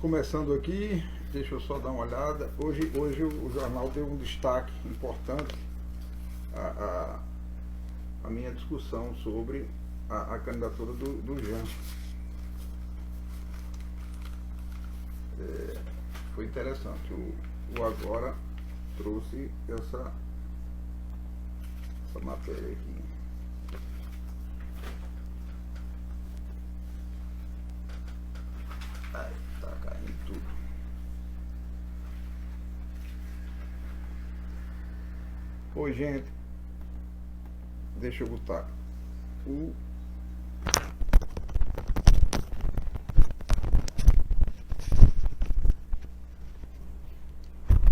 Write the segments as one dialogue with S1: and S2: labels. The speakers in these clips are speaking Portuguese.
S1: Começando aqui, deixa eu só dar uma olhada. Hoje o jornal deu um destaque importante a minha discussão sobre a candidatura do Jean. Foi interessante. O Agora trouxe essa matéria aqui. Ai, tá caindo tudo. Oi, gente. Deixa eu botar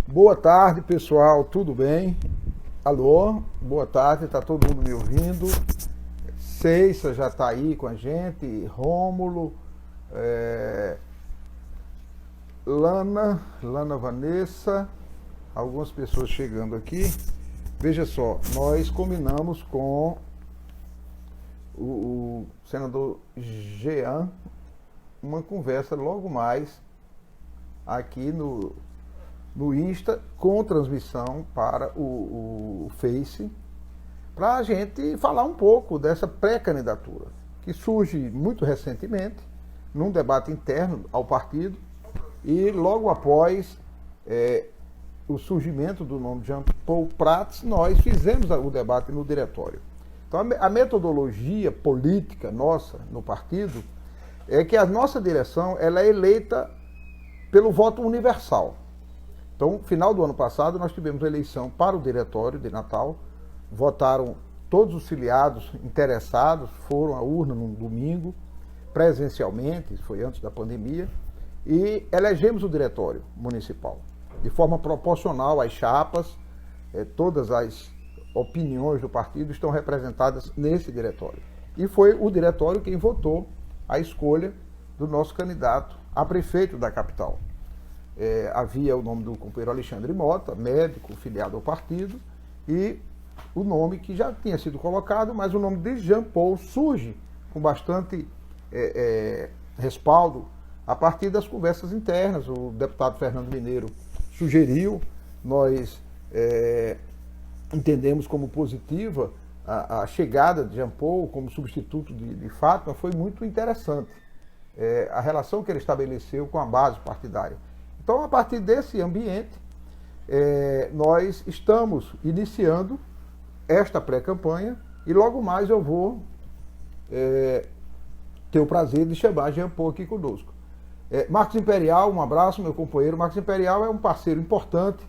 S1: Boa tarde, pessoal, tudo bem? Alô, boa tarde, tá todo mundo me ouvindo? Ceissa já tá aí com a gente, Rômulo, Lana Vanessa, algumas pessoas chegando aqui. Veja só, nós combinamos com o senador Jean uma conversa logo mais aqui no Insta, com transmissão para o Face, para a gente falar um pouco dessa pré-candidatura, que surge muito recentemente, num debate interno ao partido, e logo após o surgimento do nome de Jean Paul Prats, nós fizemos o debate no diretório. Então a metodologia política nossa no partido é que a nossa direção ela é eleita pelo voto universal. Então, no final do ano passado, nós tivemos a eleição para o diretório de Natal, votaram todos os filiados interessados, foram à urna no domingo, presencialmente, foi antes da pandemia, e elegemos o diretório municipal, de forma proporcional às chapas, todas as opiniões do partido estão representadas nesse diretório. E foi o diretório quem votou a escolha do nosso candidato a prefeito da capital. Havia o nome do companheiro Alexandre Mota, médico, filiado ao partido, e o nome que já tinha sido colocado, mas o nome de Jean Paul surge com bastante respaldo a partir das conversas internas. O deputado Fernando Mineiro sugeriu, nós entendemos como positiva a chegada de Jean Paul como substituto de Fátima, foi muito interessante. A relação que ele estabeleceu com a base partidária. Então, a partir desse ambiente, nós estamos iniciando esta pré-campanha e logo mais eu vou ter o prazer de chamar Jean Paul aqui conosco. Marcos Imperial, um abraço, meu companheiro. Marcos Imperial é um parceiro importante,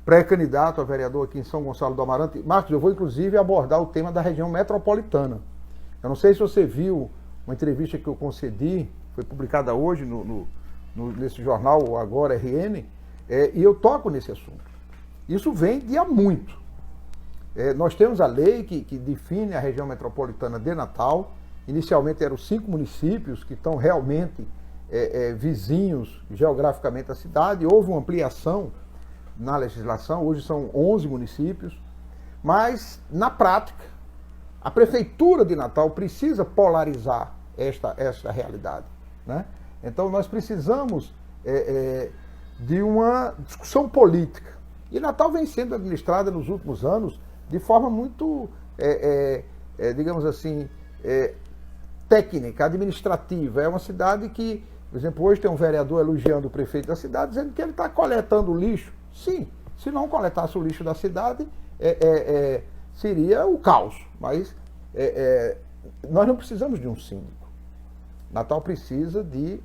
S1: pré-candidato a vereador aqui em São Gonçalo do Amarante. Marcos, eu vou inclusive abordar o tema da região metropolitana. Eu não sei se você viu uma entrevista que eu concedi, foi publicada hoje nesse jornal, o Agora RN, e eu toco nesse assunto. Isso vem de há muito. Nós temos a lei que define a região metropolitana de Natal. Inicialmente eram 5 municípios que estão realmente vizinhos geograficamente à cidade. Houve uma ampliação na legislação, hoje são 11 municípios. Mas, na prática, a Prefeitura de Natal precisa polarizar esta realidade, né? Então, nós precisamos de uma discussão política. E Natal vem sendo administrada nos últimos anos de forma muito, digamos assim, técnica, administrativa. É uma cidade que, por exemplo, hoje tem um vereador elogiando o prefeito da cidade, dizendo que ele está coletando lixo. Sim, se não coletasse o lixo da cidade, seria o caos. Mas nós não precisamos de um síndico. Natal precisa de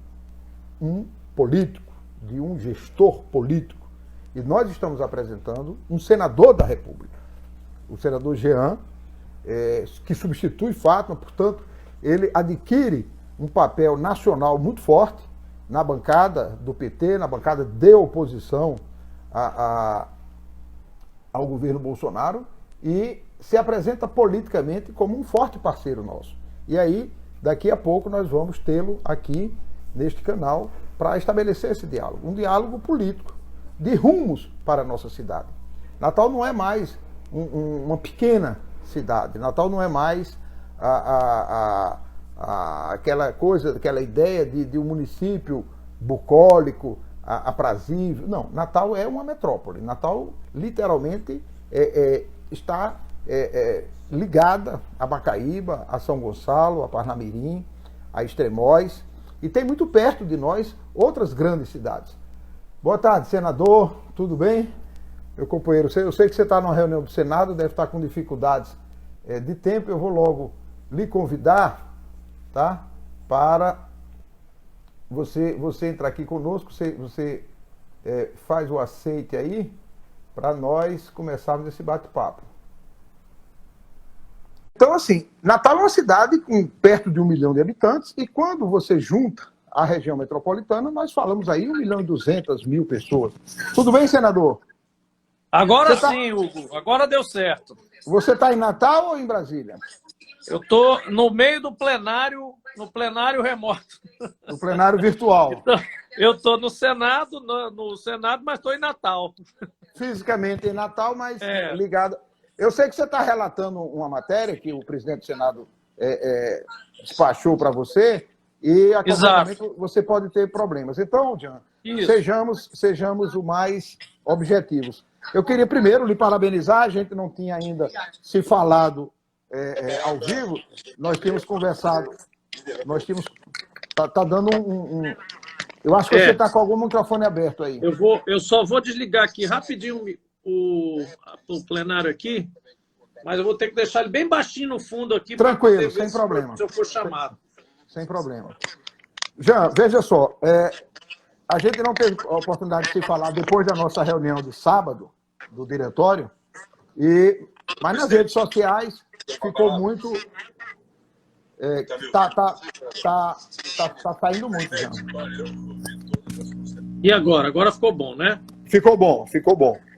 S1: um político, de um gestor político. E nós estamos apresentando um senador da República, o senador Jean, que substitui Fátima, portanto, ele adquire um papel nacional muito forte na bancada do PT, na bancada de oposição ao governo Bolsonaro, e se apresenta politicamente como um forte parceiro nosso. E aí, daqui a pouco, nós vamos tê-lo aqui neste canal para estabelecer esse diálogo, um diálogo político, de rumos para a nossa cidade. Natal não é mais uma pequena cidade, Natal não é mais aquela ideia de um município bucólico, aprazível. Não, Natal é uma metrópole. Natal, literalmente, está ligada a Macaíba, a São Gonçalo, a Parnamirim, a Extremóis, e tem muito perto de nós outras grandes cidades. Boa tarde, senador, tudo bem? Meu companheiro, eu sei que você está numa reunião do Senado, deve estar com dificuldades de tempo, eu vou logo lhe convidar, tá? Para você entrar aqui conosco, você faz o aceite aí, para nós começarmos esse bate-papo. Então, assim, Natal é uma cidade com perto de 1 milhão de habitantes, e quando você junta a região metropolitana, nós falamos aí 1.200.000 pessoas. Tudo bem, senador?
S2: Agora sim, Hugo. Agora deu certo.
S1: Você está em Natal ou em Brasília?
S2: Eu estou no meio do plenário, no plenário remoto.
S1: No plenário virtual.
S2: Eu estou no Senado, mas estou em Natal.
S1: Fisicamente em Natal, mas ligado. Eu sei que você está relatando uma matéria que o presidente do Senado despachou para você, e a qualquer momento você pode ter problemas. Então, Jean, sejamos o mais objetivos. Eu queria primeiro lhe parabenizar, a gente não tinha ainda se falado ao vivo, nós tínhamos conversado, tá dando eu acho que você está com algum microfone aberto aí.
S2: Eu só vou desligar aqui rapidinho o plenário aqui, mas eu vou ter que deixar ele bem baixinho no fundo aqui.
S1: Tranquilo, sem problema.
S2: Se eu for chamado.
S1: Sem problema. Jean, veja só, a gente não teve a oportunidade de se falar depois da nossa reunião de sábado, do diretório, mas nas redes sociais ficou muito... Tá saindo muito, Jean.
S2: E agora? Agora ficou bom, né?
S1: Ficou bom.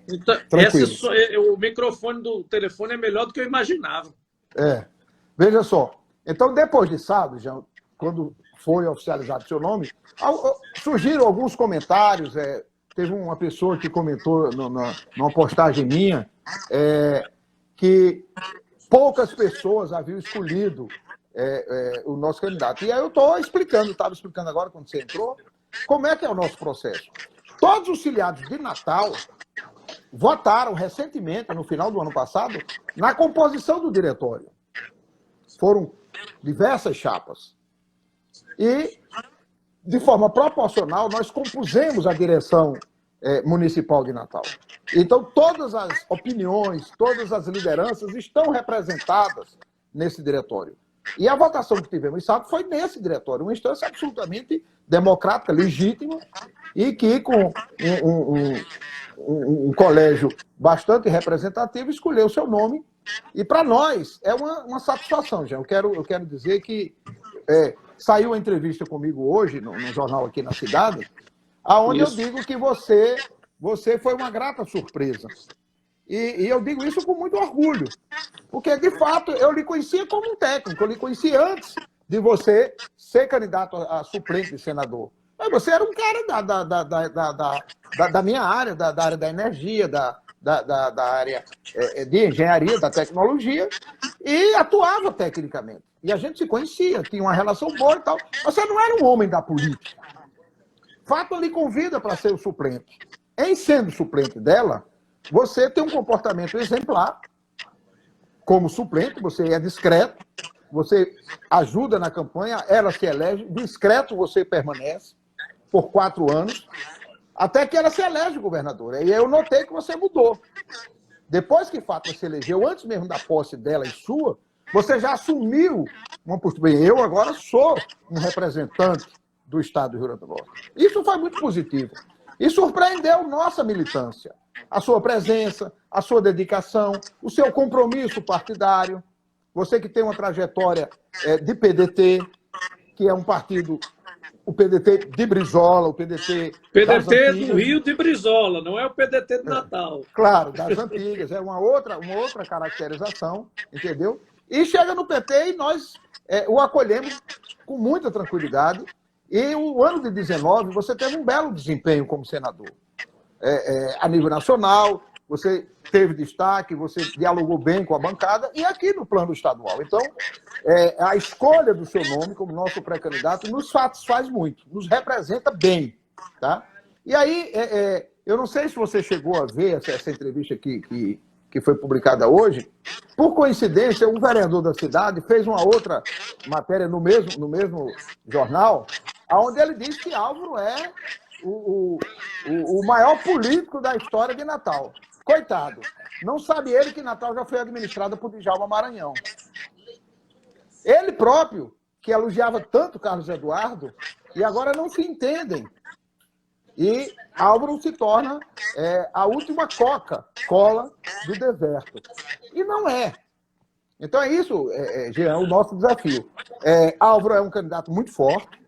S2: Então, o microfone do telefone é melhor do que eu imaginava.
S1: Veja só. Então, depois de sábado, Jean, quando foi oficializado seu nome, surgiram alguns comentários. Teve uma pessoa que comentou numa postagem minha que poucas pessoas haviam escolhido o nosso candidato. E aí eu estava explicando agora, quando você entrou, como é que é o nosso processo. Todos os filiados de Natal votaram recentemente, no final do ano passado, na composição do diretório. Foram diversas chapas. E, de forma proporcional, nós compusemos a direção municipal de Natal. Então, todas as opiniões, todas as lideranças estão representadas nesse diretório. E a votação que tivemos sábado foi nesse diretório, uma instância absolutamente democrática, legítima, e que, com um colégio bastante representativo, escolheu o seu nome. E, para nós, é uma satisfação, Jean. Eu quero dizer que saiu uma entrevista comigo hoje, no jornal aqui na cidade, aonde eu digo que você foi uma grata surpresa. E eu digo isso com muito orgulho, porque, de fato, eu lhe conhecia como um técnico, eu lhe conhecia antes de você ser candidato a suplente de senador. Mas você era um cara da minha área, da área da energia, da área de engenharia, da tecnologia, e atuava tecnicamente. E a gente se conhecia, tinha uma relação boa e tal. Você não era um homem da política. Fato lhe convida para ser o suplente. Em sendo suplente dela, você tem um comportamento exemplar. Como suplente, você é discreto, você ajuda na campanha, ela se elege, discreto você permanece por 4 anos, até que ela se elege governadora. E eu notei que você mudou. Depois que Fátima se elegeu, antes mesmo da posse dela e sua, você já assumiu uma postura. Bem, eu agora sou um representante do Estado do Rio Grande do Norte. Isso foi muito positivo. E surpreendeu nossa militância. A sua presença, a sua dedicação, o seu compromisso partidário. Você que tem uma trajetória de PDT, que é um partido, o PDT de Brizola, o PDT
S2: do Rio de Brizola, não é o PDT de Natal.
S1: Claro, das antigas, é uma outra caracterização, entendeu? E chega no PT e nós o acolhemos com muita tranquilidade. E o ano de 19, você teve um belo desempenho como senador. A nível nacional, você teve destaque, você dialogou bem com a bancada e aqui no plano estadual. Então, a escolha do seu nome como nosso pré-candidato nos satisfaz muito, nos representa bem. Tá? E aí, eu não sei se você chegou a ver essa entrevista que foi publicada hoje. Por coincidência, um vereador da cidade fez uma outra matéria no mesmo jornal, onde ele diz que Álvaro é o maior político da história de Natal. Coitado, não sabe ele que Natal já foi administrada por Djalma Maranhão. Ele próprio, que elogiava tanto Carlos Eduardo, e agora não se entendem. E Álvaro se torna a última cola do deserto. E não é. Então é isso, Jean, o nosso desafio. Álvaro é um candidato muito forte,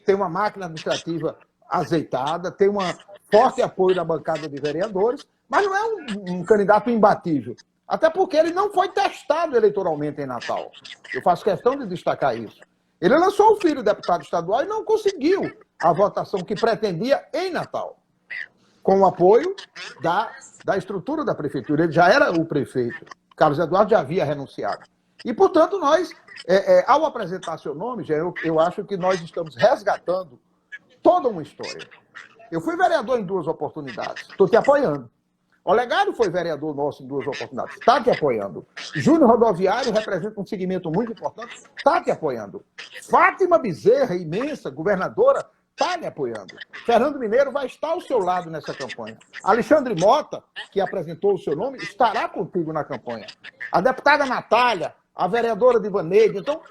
S1: tem uma máquina administrativa azeitada, tem um forte apoio da bancada de vereadores, mas não é um candidato imbatível. Até porque ele não foi testado eleitoralmente em Natal. Eu faço questão de destacar isso. Ele lançou o filho deputado estadual e não conseguiu a votação que pretendia em Natal, com o apoio da estrutura da prefeitura. Ele já era o prefeito. Carlos Eduardo já havia renunciado. E, portanto, nós, ao apresentar seu nome, eu acho que nós estamos resgatando toda uma história. Eu fui vereador em 2 oportunidades. Estou te apoiando. Olegário foi vereador nosso em 2 oportunidades. Está te apoiando. Júnior Rodoviário representa um segmento muito importante. Está te apoiando. Fátima Bezerra, imensa, governadora, está me apoiando. Fernando Mineiro vai estar ao seu lado nessa campanha. Alexandre Mota, que apresentou o seu nome, estará contigo na campanha. A deputada Natália, a vereadora Divaneide. Então,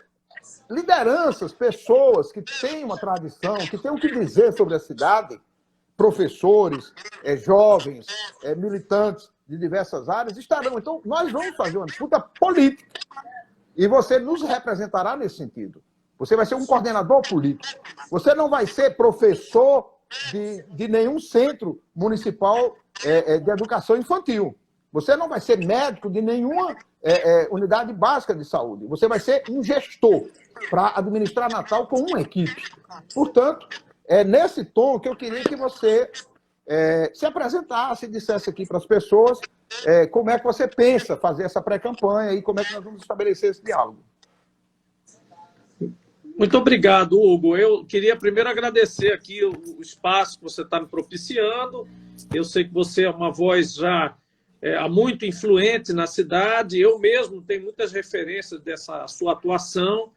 S1: lideranças, pessoas que têm uma tradição, que têm o que dizer sobre a cidade, professores, jovens, militantes de diversas áreas estarão. Então, nós vamos fazer uma disputa política. E você nos representará nesse sentido. Você vai ser um coordenador político. Você não vai ser professor de nenhum centro municipal de educação infantil. Você não vai ser médico de nenhuma unidade básica de saúde. Você vai ser um gestor para administrar Natal com uma equipe. Portanto, é nesse tom que eu queria que você se apresentasse e dissesse aqui para as pessoas como é que você pensa fazer essa pré-campanha e como é que nós vamos estabelecer esse diálogo.
S2: Muito obrigado, Hugo. Eu queria primeiro agradecer aqui o espaço que você está me propiciando. Eu sei que você é uma voz já muito influente na cidade. Eu mesmo tenho muitas referências dessa sua atuação,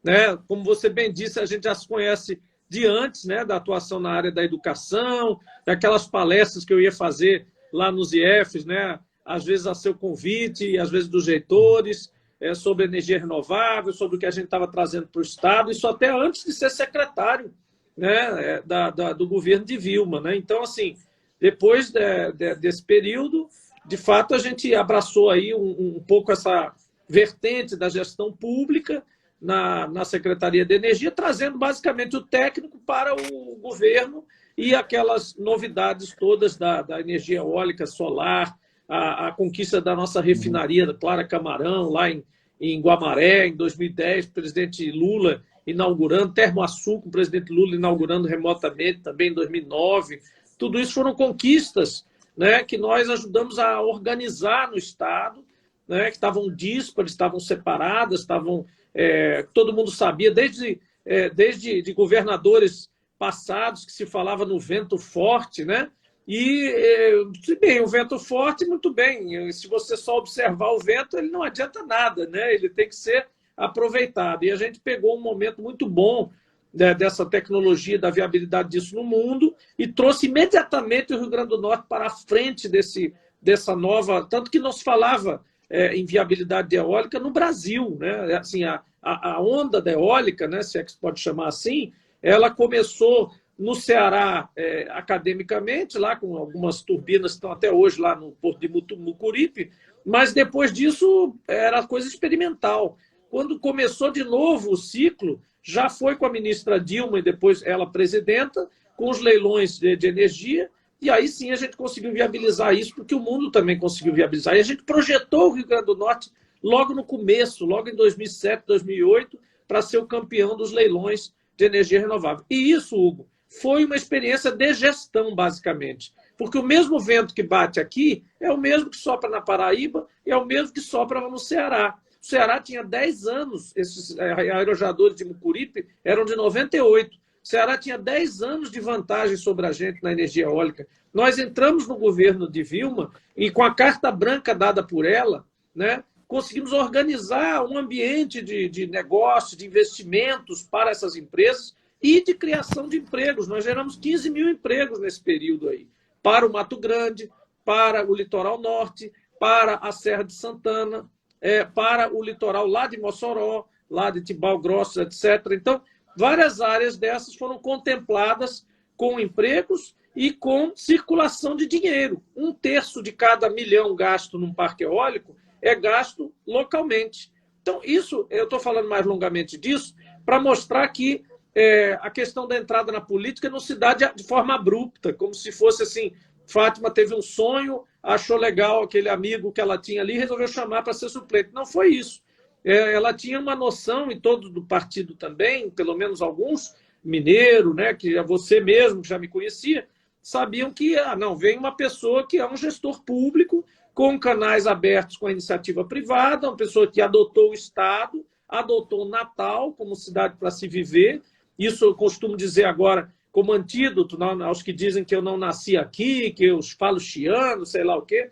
S2: né? Como você bem disse, a gente já se conhece de antes, né, da atuação na área da educação, daquelas palestras que eu ia fazer lá nos IEFs, né, às vezes a seu convite, às vezes dos reitores, sobre energia renovável, sobre o que a gente estava trazendo para o Estado, isso até antes de ser secretário, né, do governo de Vilma. Né? Então, assim, depois desse período, de fato, a gente abraçou aí um pouco essa vertente da gestão pública na Secretaria de Energia, trazendo basicamente o técnico para o governo e aquelas novidades todas da energia eólica, solar, a conquista da nossa refinaria da Clara Camarão, lá em Guamaré, em 2010, o presidente Lula inaugurando, Termoaçu, com o presidente Lula inaugurando remotamente também em 2009. Tudo isso foram conquistas, né, que nós ajudamos a organizar no Estado, né, que estavam díspares, estavam separadas, todo mundo sabia, desde de governadores passados que se falava no vento forte, né? E, bem, o vento forte, muito bem, se você só observar o vento, ele não adianta nada, né? Ele tem que ser aproveitado. E a gente pegou um momento muito bom dessa tecnologia, da viabilidade disso no mundo, e trouxe imediatamente o Rio Grande do Norte para a frente dessa nova... Tanto que não se falava em viabilidade eólica no Brasil, né? Assim, a onda da eólica, né, se é que se pode chamar assim, ela começou no Ceará academicamente, lá com algumas turbinas que estão até hoje lá no Porto de Mucuripe, mas depois disso era coisa experimental. Quando começou de novo o ciclo, já foi com a ministra Dilma e depois ela presidenta, com os leilões de energia, e aí sim a gente conseguiu viabilizar isso, porque o mundo também conseguiu viabilizar. E a gente projetou o Rio Grande do Norte logo no começo, logo em 2007, 2008, para ser o campeão dos leilões de energia renovável. E isso, Hugo, foi uma experiência de gestão, basicamente. Porque o mesmo vento que bate aqui é o mesmo que sopra na Paraíba e é o mesmo que sopra no Ceará. O Ceará tinha 10 anos, esses aerogeradores de Mucuripe eram de 98. O Ceará tinha 10 anos de vantagem sobre a gente na energia eólica. Nós entramos no governo de Vilma e, com a carta branca dada por ela, né, conseguimos organizar um ambiente de negócio, de investimentos para essas empresas e de criação de empregos. Nós geramos 15 mil empregos nesse período aí, para o Mato Grande, para o litoral norte, para a Serra de Santana, para o litoral lá de Mossoró, lá de Timbal Grosso, etc. Então, várias áreas dessas foram contempladas com empregos e com circulação de dinheiro. 1/3 de cada milhão gasto num parque eólico é gasto localmente. Então, isso, eu estou falando mais longamente disso, para mostrar que a questão da entrada na política não se dá de forma abrupta, como se fosse assim, Fátima teve um sonho, achou legal aquele amigo que ela tinha ali e resolveu chamar para ser suplente. Não foi isso. Ela tinha uma noção, e todos do partido também, pelo menos alguns, mineiro, né, que você mesmo já me conhecia, sabiam que não, vem uma pessoa que é um gestor público, com canais abertos com a iniciativa privada, uma pessoa que adotou o Estado, adotou Natal como cidade para se viver. Isso eu costumo dizer agora como antídoto aos que dizem que eu não nasci aqui, que eu falo chiano, sei lá o quê.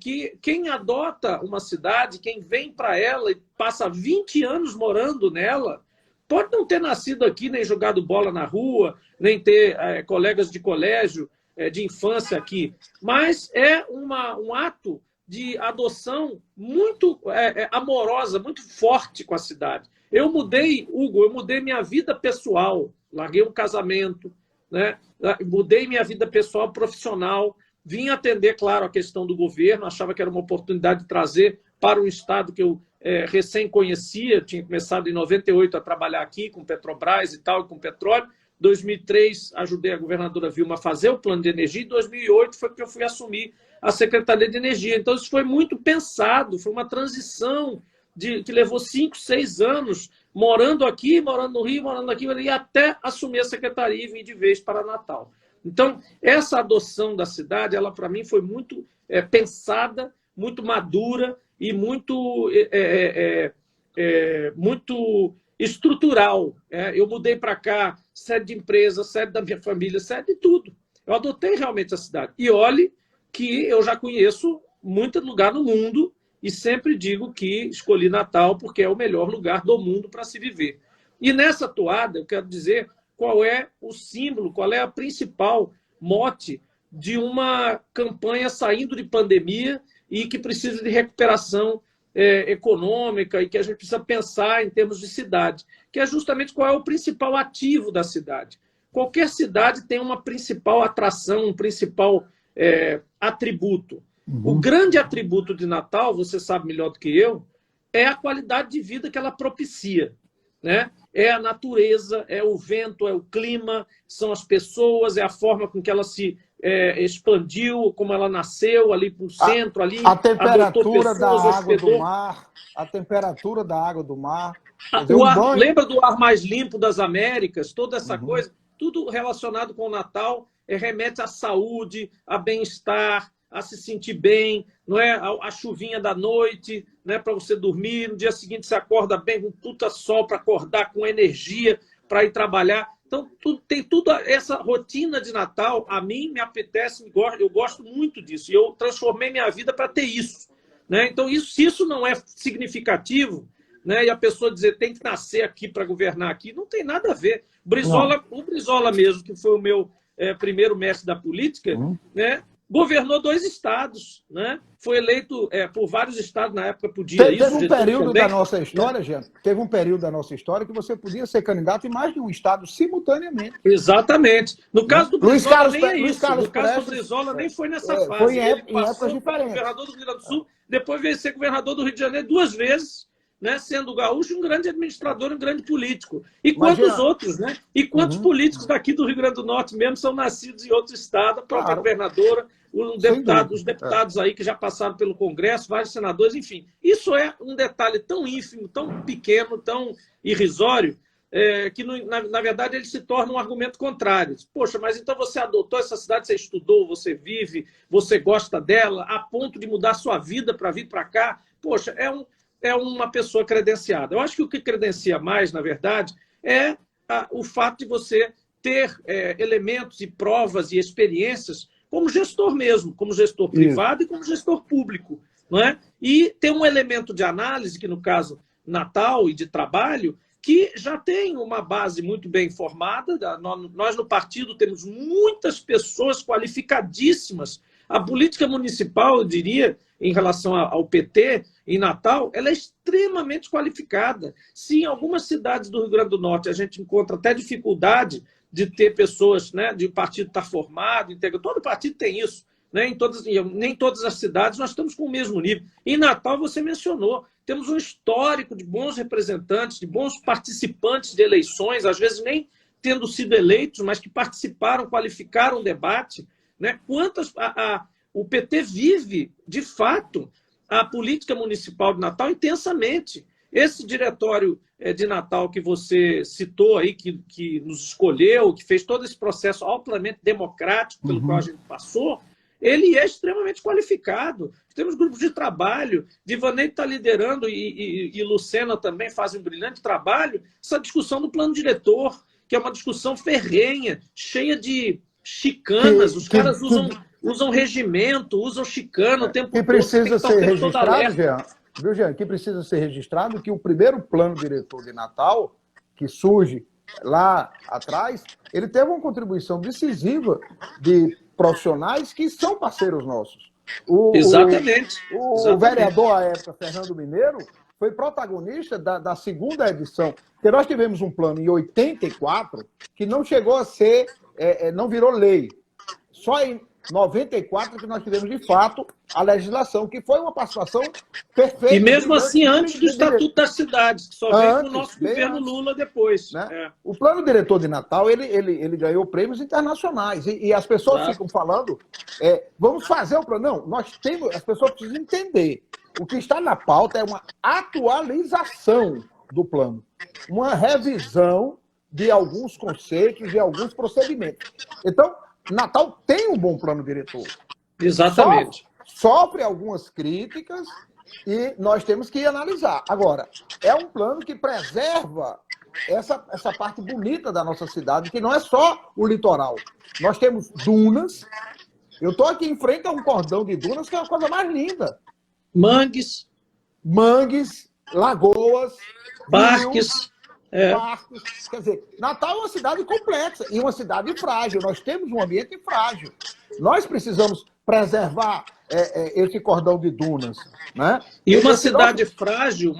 S2: Que quem adota uma cidade, quem vem para ela e passa 20 anos morando nela, pode não ter nascido aqui, nem jogado bola na rua, nem ter colegas de colégio, de infância aqui, mas é um ato de adoção muito amorosa, muito forte com a cidade. Eu mudei, Hugo, eu mudei minha vida pessoal, larguei um casamento, né? Mudei minha vida pessoal profissional, vim atender, claro, a questão do governo, achava que era uma oportunidade de trazer para um estado que eu recém conhecia, tinha começado em 98 a trabalhar aqui com Petrobras e tal, com petróleo. 2003, ajudei a governadora Vilma a fazer o plano de energia, e 2008 foi que eu fui assumir a Secretaria de Energia. Então, isso foi muito pensado, foi uma transição que levou 5, 6 anos, morando aqui, morando no Rio, morando aqui, e até assumir a Secretaria e vir de vez para Natal. Então, essa adoção da cidade, ela para mim foi muito pensada, muito madura e muito estrutural. Eu mudei para cá, sede de empresa, sede da minha família, sede de tudo. Eu adotei realmente a cidade. E olhe que eu já conheço muito lugar no mundo e sempre digo que escolhi Natal porque é o melhor lugar do mundo para se viver. E nessa toada, eu quero dizer qual é o símbolo, qual é a principal mote de uma campanha saindo de pandemia e que precisa de recuperação econômica e que a gente precisa pensar em termos de cidade, que é justamente qual é o principal ativo da cidade. Qualquer cidade tem uma principal atração, um principal atributo. Uhum. O grande atributo de Natal, você sabe melhor do que eu, é a qualidade de vida que ela propicia, né? É a natureza, é o vento, é o clima, são as pessoas, é a forma com que ela se expandiu, como ela nasceu ali para o centro, ali
S1: a temperatura da água do mar, a temperatura da água do mar.
S2: Lembra do ar mais limpo das Américas? Toda essa coisa, tudo relacionado com o Natal remete à saúde, a bem-estar, a se sentir bem, não é? A chuvinha da noite, né, para você dormir, no dia seguinte você acorda bem, com puta sol para acordar, com energia para ir trabalhar. Então, tem tudo essa rotina de Natal, a mim me apetece, eu gosto muito disso, e eu transformei minha vida para ter isso, né? Então, se isso não é significativo, né, e a pessoa dizer tem que nascer aqui para governar aqui, não tem nada a ver. O Brizola mesmo, que foi o meu primeiro mestre da política, né, governou 2 estados, né? Foi eleito por vários estados, na época podia isso.
S1: Teve um período da nossa história, Jean, teve um período da nossa história que você podia ser candidato em mais de um estado simultaneamente.
S2: Exatamente. No caso do Brizola nem é isso. No caso do Brizola nem foi nessa fase.
S1: Foi em épocas diferentes.
S2: Governador do Rio Grande do Sul, depois veio ser governador do Rio de Janeiro 2 vezes, né, sendo gaúcho um grande administrador, um grande político. E quantos outros, né? E quantos políticos daqui do Rio Grande do Norte mesmo são nascidos em outro estado, a própria governadora, os deputados aí que já passaram pelo Congresso, vários senadores, enfim. Isso é um detalhe tão ínfimo, tão pequeno, tão irrisório, que, na verdade, ele se torna um argumento contrário. Poxa, mas então você adotou essa cidade, você estudou, você vive, você gosta dela, a ponto de mudar sua vida para vir para cá. Poxa, é uma pessoa credenciada. Eu acho que o que credencia mais, na verdade, é o fato de você ter elementos e provas e experiências como gestor mesmo, como gestor privado e como gestor público. Não é? E tem um elemento de análise, que no caso Natal e de trabalho, que já tem uma base muito bem formada. Nós, no partido, temos muitas pessoas qualificadíssimas. A política municipal, eu diria, em relação ao PT, em Natal, ela é extremamente qualificada. Se em algumas cidades do Rio Grande do Norte a gente encontra até dificuldade de ter pessoas, né, de o partido estar formado, todo partido tem isso. Né? Nem todas as cidades nós estamos com o mesmo nível. Em Natal, você mencionou, temos um histórico de bons representantes, de bons participantes de eleições, às vezes nem tendo sido eleitos, mas que participaram, qualificaram o debate. Né? O PT vive, de fato, a política municipal de Natal intensamente. Esse diretório de Natal que você citou aí, que nos escolheu, que fez todo esse processo altamente democrático pelo qual a gente passou, ele é extremamente qualificado. Temos grupos de trabalho, Divanei está liderando e Lucena também fazem um brilhante trabalho, essa discussão do plano diretor, que é uma discussão ferrenha, cheia de chicanas. Os caras usam regimento, usam chicana o tempo todo.
S1: Que precisa ser registrado, Jean, viu, Jean? Que precisa ser registrado que o primeiro plano diretor de Natal, que surge lá atrás, ele teve uma contribuição decisiva de profissionais que são parceiros nossos.
S2: Exatamente.
S1: O vereador à época, Fernando Mineiro, foi protagonista da segunda edição, porque nós tivemos um plano em 84 que não chegou a ser, não virou lei. Só em 94 que nós tivemos, de fato, a legislação, que foi uma participação perfeita.
S2: E mesmo assim, antes do Estatuto das Cidades, que só veio com o nosso governo Lula depois.
S1: Né? O plano diretor de Natal, ele ganhou prêmios internacionais. E as pessoas ficam falando, vamos fazer o plano. Não, as pessoas precisam entender. O que está na pauta é uma atualização do plano. Uma revisão de alguns conceitos, de alguns procedimentos. Então, Natal tem um bom plano diretor.
S2: Exatamente.
S1: Sofre algumas críticas e nós temos que analisar. Agora, é um plano que preserva essa parte bonita da nossa cidade, que não é só o litoral. Nós temos dunas. Eu estou aqui em frente a um cordão de dunas, que é a coisa mais linda.
S2: Mangues,
S1: lagoas,
S2: parques.
S1: Parques. Quer dizer, Natal é uma cidade complexa e uma cidade frágil. Nós temos um ambiente frágil. Nós precisamos preservar esse cordão de dunas. Né?
S2: E uma cidade frágil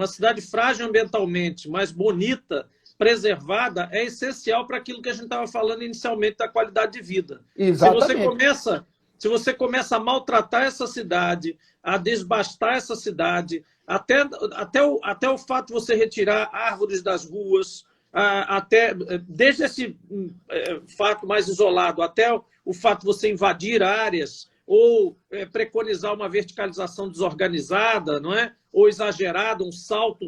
S2: ambientalmente, mas bonita, preservada, é essencial para aquilo que a gente estava falando inicialmente da qualidade de vida.
S1: Exatamente.
S2: Se você começa a maltratar essa cidade, a desbastar essa cidade, até o fato de você retirar árvores das ruas, desde esse fato mais isolado, até o fato de você invadir áreas ou preconizar uma verticalização desorganizada, não é? Ou exagerada, um salto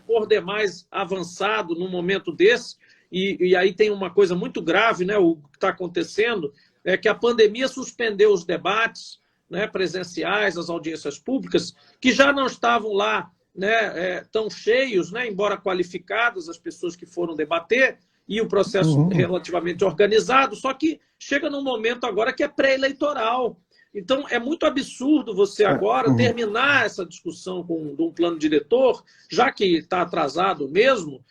S2: por demais avançado num momento desse. E aí tem uma coisa muito grave, né? O que está acontecendo é que a pandemia suspendeu os debates, né, presenciais, as audiências públicas, que já não estavam lá, né, tão cheios, né, embora qualificadas as pessoas que foram debater, e o processo relativamente organizado, só que chega num momento agora que é pré-eleitoral. Então, é muito absurdo você agora terminar essa discussão com um plano diretor, já que está atrasado mesmo,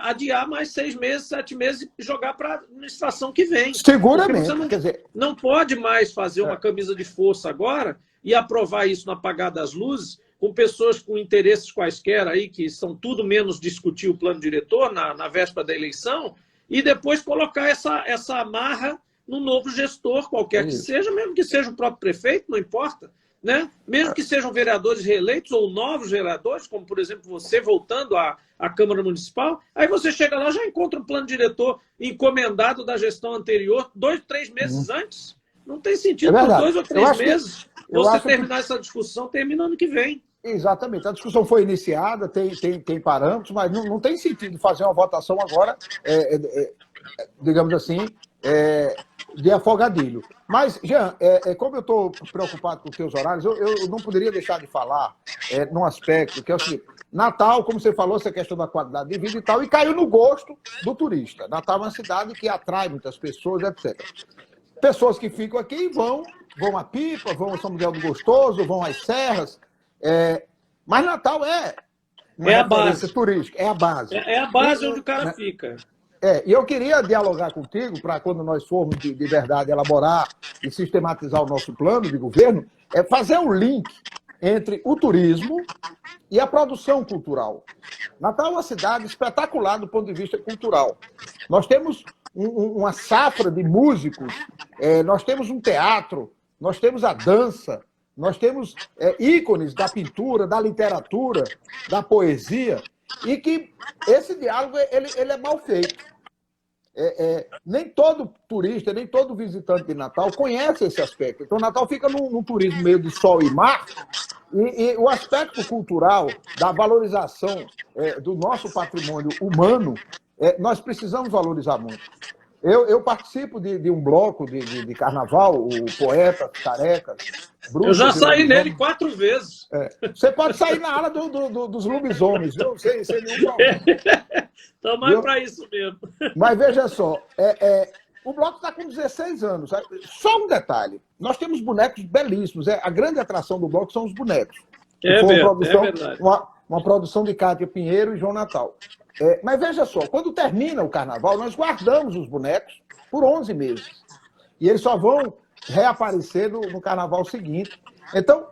S2: adiar mais 6 meses, 7 meses e jogar para a administração que vem.
S1: Seguramente.
S2: Você não pode mais fazer uma camisa de força agora e aprovar isso no apagar das luzes com pessoas com interesses quaisquer aí, que são tudo menos discutir o plano diretor na véspera da eleição, e depois colocar essa amarra no novo gestor, qualquer que seja, mesmo que seja o próprio prefeito, não importa. Né? Mesmo que sejam vereadores reeleitos ou novos vereadores, como, por exemplo, você voltando à Câmara Municipal, aí você chega lá e já encontra um plano diretor encomendado da gestão anterior 2, 3 meses antes. Não tem sentido por 2 ou 3 meses você terminar essa discussão, termina ano que vem.
S1: Exatamente. A discussão foi iniciada, tem parâmetros, mas não tem sentido fazer uma votação agora, digamos assim, de afogadilho. Mas, Jean, como eu estou preocupado com os seus horários, eu não poderia deixar de falar num aspecto que é o seguinte: Natal, como você falou, essa questão da qualidade de vida e tal, e caiu no gosto do turista. Natal é uma cidade que atrai muitas pessoas, etc. Pessoas que ficam aqui vão a Pipa, vão a São Miguel do Gostoso, vão às serras. Mas Natal é uma
S2: a base
S1: turística, é a base.
S2: É a base onde o cara fica.
S1: E eu queria dialogar contigo para quando nós formos de verdade elaborar e sistematizar o nosso plano de governo, fazer um link entre o turismo e a produção cultural. Natal é uma cidade espetacular do ponto de vista cultural. Nós temos uma safra de músicos, nós temos um teatro, nós temos a dança, nós temos ícones da pintura, da literatura, da poesia, e que esse diálogo ele é mal feito. Nem todo turista, nem todo visitante de Natal conhece esse aspecto. Então, Natal fica num turismo meio de sol e mar, e o aspecto cultural da valorização do nosso patrimônio humano, nós precisamos valorizar muito. Eu participo de um bloco de carnaval, o Poeta Carecas.
S2: Eu já saí nele 4 vezes.
S1: Você pode sair na ala dos lobisomens, viu? Sem nenhum problema.
S2: Então, mais para isso mesmo.
S1: Mas veja só, o bloco está com 16 anos. Só um detalhe: nós temos bonecos belíssimos. A grande atração do bloco são os bonecos.
S2: É verdade.
S1: Uma produção de Cátia Pinheiro e João Natal. Mas veja só, quando termina o carnaval, nós guardamos os bonecos por 11 meses. E eles só vão reaparecer no carnaval seguinte. Então,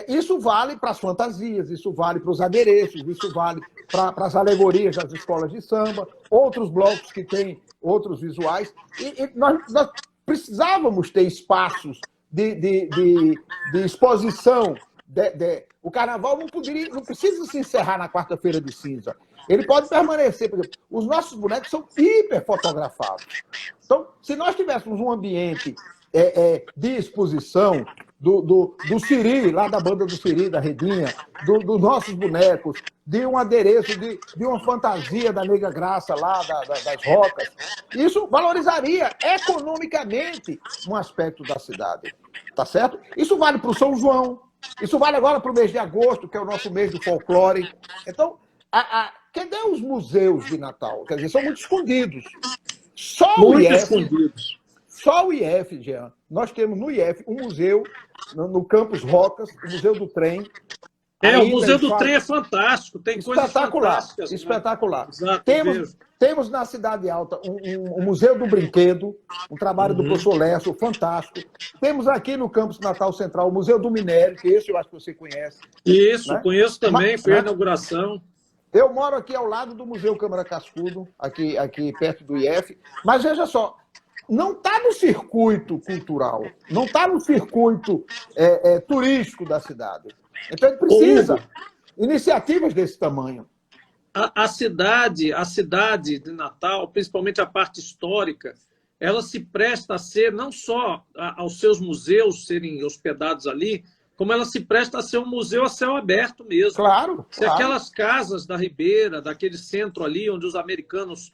S1: isso vale para as fantasias, isso vale para os adereços, isso vale para as alegorias das escolas de samba, outros blocos que têm outros visuais. E nós precisávamos ter espaços de exposição. O carnaval não precisa se encerrar na quarta-feira de cinza. Ele pode permanecer, por exemplo, os nossos bonecos são hiper fotografados. Então, se nós tivéssemos um ambiente de exposição do Siri, lá da banda do Siri, da Redinha, dos nossos bonecos, de um adereço, de uma fantasia da Negra Graça lá, das Rocas, isso valorizaria economicamente um aspecto da cidade. Tá certo? Isso vale para o São João, isso vale agora para o mês de agosto, que é o nosso mês do folclore. Então, cadê os museus de Natal? Quer dizer, são muito escondidos. Só o IF, Jean. Nós temos no IF um museu, no Campus Rocas, o Museu do Trem.
S2: O Museu do Trem é fantástico, tem coisas fantásticas.
S1: Espetacular.
S2: Exato,
S1: temos na Cidade Alta um Museu do Brinquedo, um trabalho do professor Lécio, fantástico. Temos aqui no Campus Natal Central o Museu do Minério, que esse eu acho que você conhece.
S2: Isso, né? Conheço também, foi a inauguração.
S1: Eu moro aqui ao lado do Museu Câmara Cascudo, aqui perto do IF, mas veja só, não está no circuito cultural, não está no circuito turístico da cidade. Então ele precisa iniciativas desse tamanho.
S2: A cidade de Natal, principalmente a parte histórica, ela se presta a ser, não só aos seus museus serem hospedados ali, como ela se presta a ser um museu a céu aberto mesmo.
S1: Claro.
S2: Se aquelas casas da Ribeira, daquele centro ali, onde os americanos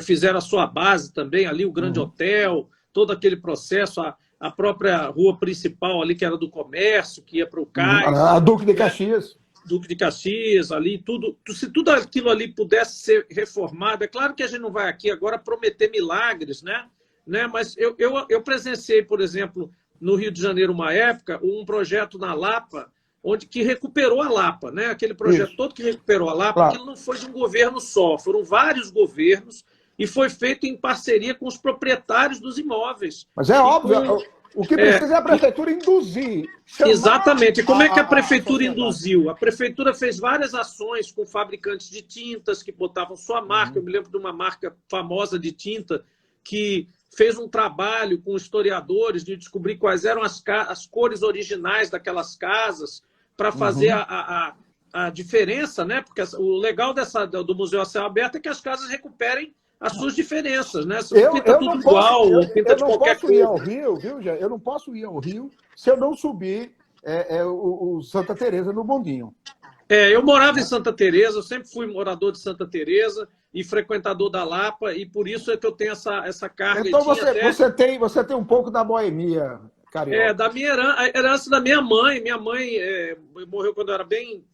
S2: fizeram a sua base também, ali o Grande Hotel, todo aquele processo, a própria rua principal ali, que era do comércio, que ia para o Cais.
S1: A Duque de Caxias.
S2: Duque de Caxias, ali, se tudo aquilo ali pudesse ser reformado, é claro que a gente não vai aqui agora prometer milagres, né? Mas eu presenciei, por exemplo, no Rio de Janeiro, uma época, um projeto na Lapa, que recuperou a Lapa, né? Aquele projeto todo que recuperou a Lapa, claro. Aquilo não foi de um governo só, foram vários governos e foi feito em parceria com os proprietários dos imóveis.
S1: Mas é óbvio, o que precisa é a prefeitura induzir.
S2: Exatamente. E como é que a prefeitura induziu? A prefeitura fez várias ações com fabricantes de tintas que botavam sua marca. Eu me lembro de uma marca famosa de tinta que fez um trabalho com historiadores de descobrir quais eram as cores originais daquelas casas para fazer a diferença, né? Porque o legal do Museu a Céu Aberto é que as casas recuperem as suas diferenças, né? Se você pinta tudo igual, pinta de qualquer cor.
S1: Eu não posso ir ao Rio, viu, Jé? Eu não posso ir ao Rio se eu não subir o Santa Teresa no bondinho.
S2: Eu morava em Santa Teresa, eu sempre fui morador de Santa Teresa e frequentador da Lapa, e por isso é que eu tenho essa carga.
S1: Então você tem um pouco da boemia carioca.
S2: Da minha herança da minha mãe. Minha mãe morreu quando eu era bem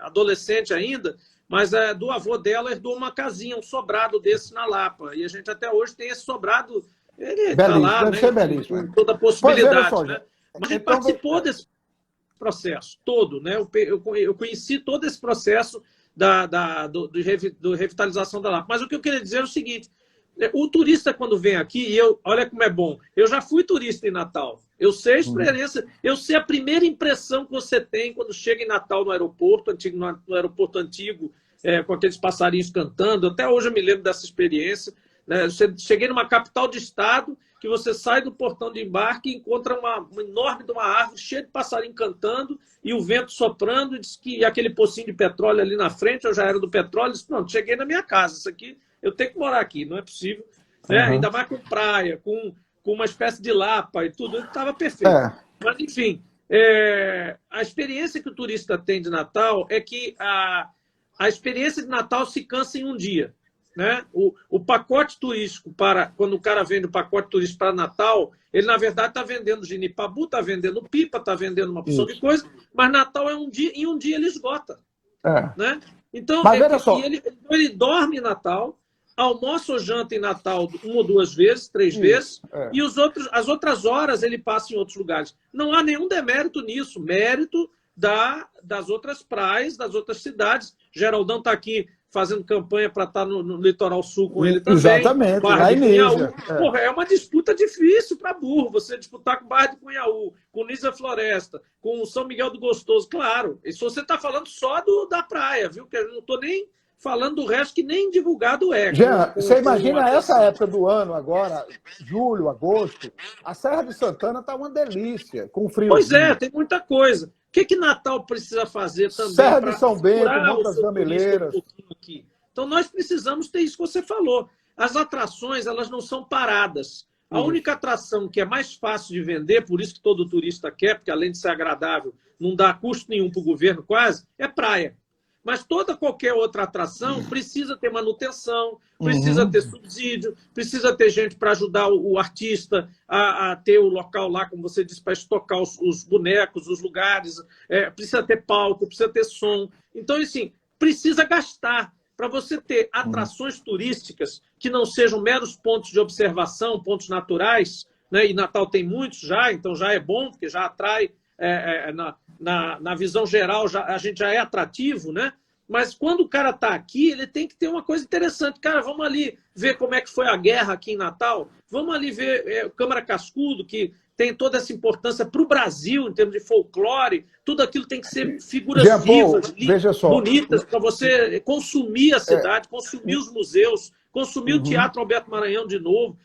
S2: adolescente ainda, mas do avô dela herdou uma casinha, um sobrado desse na Lapa. E a gente até hoje tem esse sobrado. Ele está lá,
S1: deve ser belíssimo.
S2: Com toda a possibilidade.
S1: Só,
S2: né? Mas ele participou desse processo todo. Né? Eu conheci todo esse processo do revitalização da Lapa. Mas o que eu queria dizer é o seguinte: o turista, quando vem aqui, olha como é bom, eu já fui turista em Natal, eu sei a experiência, eu sei a primeira impressão que você tem quando chega em Natal no aeroporto antigo, com aqueles passarinhos cantando. Até hoje eu me lembro dessa experiência. Né? Cheguei numa capital de estado, que você sai do portão de embarque e encontra uma enorme de uma árvore cheia de passarinho cantando e o vento soprando, e aquele pocinho de petróleo ali na frente. Eu já era do petróleo, disse, pronto, cheguei na minha casa, isso aqui eu tenho que morar aqui, não é possível. Né? Ainda mais com praia, com uma espécie de Lapa e tudo, estava perfeito. Mas, enfim, a experiência que o turista tem de Natal é que a experiência de Natal se cansa em um dia. Né? O pacote turístico, quando o cara vende o pacote turístico para Natal, ele, na verdade, está vendendo genipabu, está vendendo pipa, está vendendo uma porção de coisa, mas Natal em um dia ele esgota. Né? Então, ele dorme em Natal, almoça ou janta em Natal 1 ou 2 vezes, 3 vezes, e as outras horas ele passa em outros lugares. Não há nenhum demérito nisso, mérito das outras praias, das outras cidades. Geraldão está aqui fazendo campanha para estar no litoral sul com ele também.
S1: Exatamente, lá em Nísia.
S2: Porra, é uma disputa difícil para burro, você disputar com o Barra de Cunhaú, com Nísia Floresta, com São Miguel do Gostoso, claro. Isso você está falando só da praia, viu? Que eu não estou nem falando do resto, que nem divulgado é.
S1: Jean, você imagina essa época do ano agora, julho, agosto, a Serra de Santana está uma delícia, com frio.
S2: Pois tem muita coisa. O que Natal precisa fazer também?
S1: Serra de São Bento, Montes Gameleiras.
S2: Então, nós precisamos ter isso que você falou. As atrações, elas não são paradas. A única atração que é mais fácil de vender, por isso que todo turista quer, porque além de ser agradável, não dá custo nenhum para o governo quase, é praia. Mas qualquer outra atração precisa ter manutenção, precisa ter subsídio, precisa ter gente para ajudar o artista a ter o local lá, como você disse, para estocar os bonecos, os lugares, precisa ter palco, precisa ter som. Então, assim, precisa gastar para você ter atrações turísticas que não sejam meros pontos de observação, pontos naturais, né? E Natal tem muitos já, então já é bom, porque já atrai... Na visão geral, a gente já é atrativo, né? Mas quando o cara está aqui, ele tem que ter uma coisa interessante. Cara, vamos ali ver como é que foi a guerra aqui em Natal. Vamos ali ver Câmara Cascudo, que tem toda essa importância para o Brasil, em termos de folclore. Tudo aquilo tem que ser figuras vivas, bonitas, para você consumir a cidade, consumir os museus, consumir o Teatro Alberto Maranhão de novo.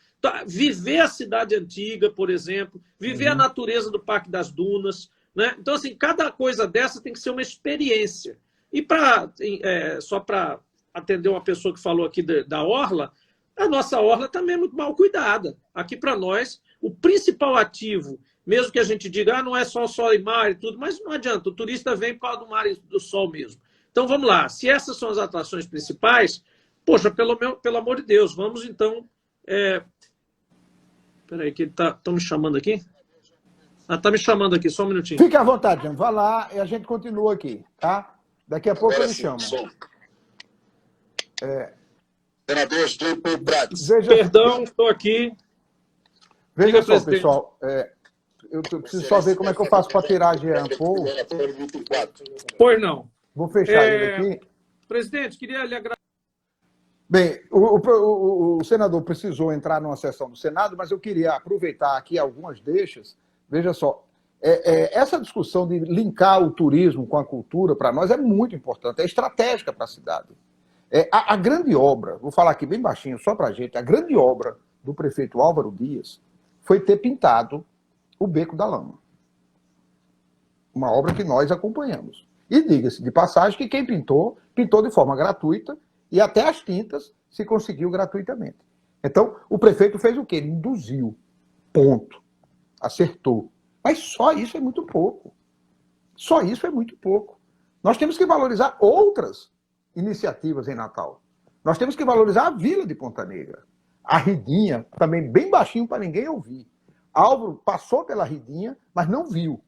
S2: Viver a cidade antiga, por exemplo, viver a natureza do Parque das Dunas. Né? Então, assim, cada coisa dessa tem que ser uma experiência. E só para atender uma pessoa que falou aqui da Orla, a nossa Orla também é muito mal cuidada. Aqui, para nós, o principal ativo, mesmo que a gente diga, não é só sol e mar e tudo, mas não adianta, o turista vem por causa do mar e do sol mesmo. Então, vamos lá. Se essas são as atrações principais, poxa, pelo amor de Deus, vamos então... Espera aí, que estão me chamando aqui? Está me chamando aqui, só um minutinho.
S1: Fique à vontade, Jean. Vá lá e a gente continua aqui, tá? Daqui a pouco eu lhe chamo.
S3: Senador Felipe Prats.
S2: Perdão, estou aqui.
S1: Veja só, pessoal. Eu preciso só ver como é que eu faço para tirar Jean Paul.
S2: Pois não.
S1: Vou fechar ele aqui.
S2: Presidente, queria lhe agradecer.
S1: Bem, o senador precisou entrar numa sessão do Senado, mas eu queria aproveitar aqui algumas deixas. Veja só, essa discussão de linkar o turismo com a cultura, para nós, é muito importante, é estratégica para a cidade. A grande obra, vou falar aqui bem baixinho, só para a gente, a grande obra do prefeito Álvaro Dias foi ter pintado o Beco da Lama. Uma obra que nós acompanhamos. E diga-se de passagem que quem pintou de forma gratuita, e até as tintas se conseguiu gratuitamente. Então, o prefeito fez o quê? Ele induziu. Ponto. Acertou. Mas só isso é muito pouco. Só isso é muito pouco. Nós temos que valorizar outras iniciativas em Natal. Nós temos que valorizar a Vila de Ponta Negra. A Ridinha, também bem baixinho para ninguém ouvir. Álvaro passou pela Ridinha, mas não viu.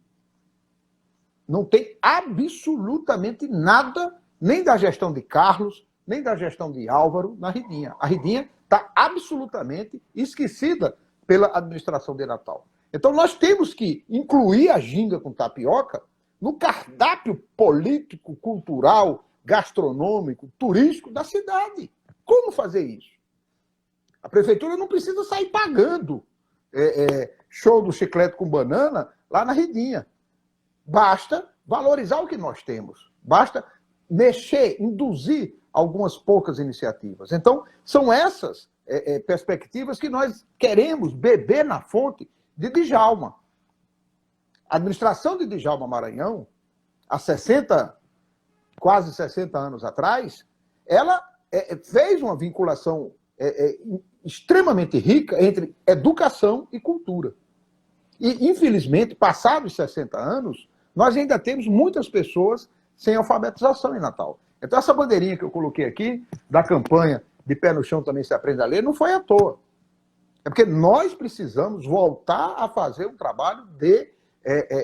S1: Não tem absolutamente nada, nem da gestão de Carlos, nem da gestão de Álvaro, na Ridinha. A Ridinha está absolutamente esquecida pela administração de Natal. Então nós temos que incluir a ginga com tapioca no cardápio político, cultural, gastronômico, turístico da cidade. Como fazer isso? A prefeitura não precisa sair pagando show do chiclete com banana lá na Ridinha. Basta valorizar o que nós temos. Basta mexer, induzir algumas poucas iniciativas. Então, são essas perspectivas que nós queremos beber na fonte de Djalma. A administração de Djalma Maranhão, há quase 60 anos atrás, ela fez uma vinculação extremamente rica entre educação e cultura. E, infelizmente, passados 60 anos, nós ainda temos muitas pessoas sem alfabetização em Natal. Então, essa bandeirinha que eu coloquei aqui, da campanha de Pé no Chão também se aprende a ler, não foi à toa. É porque nós precisamos voltar a fazer um trabalho de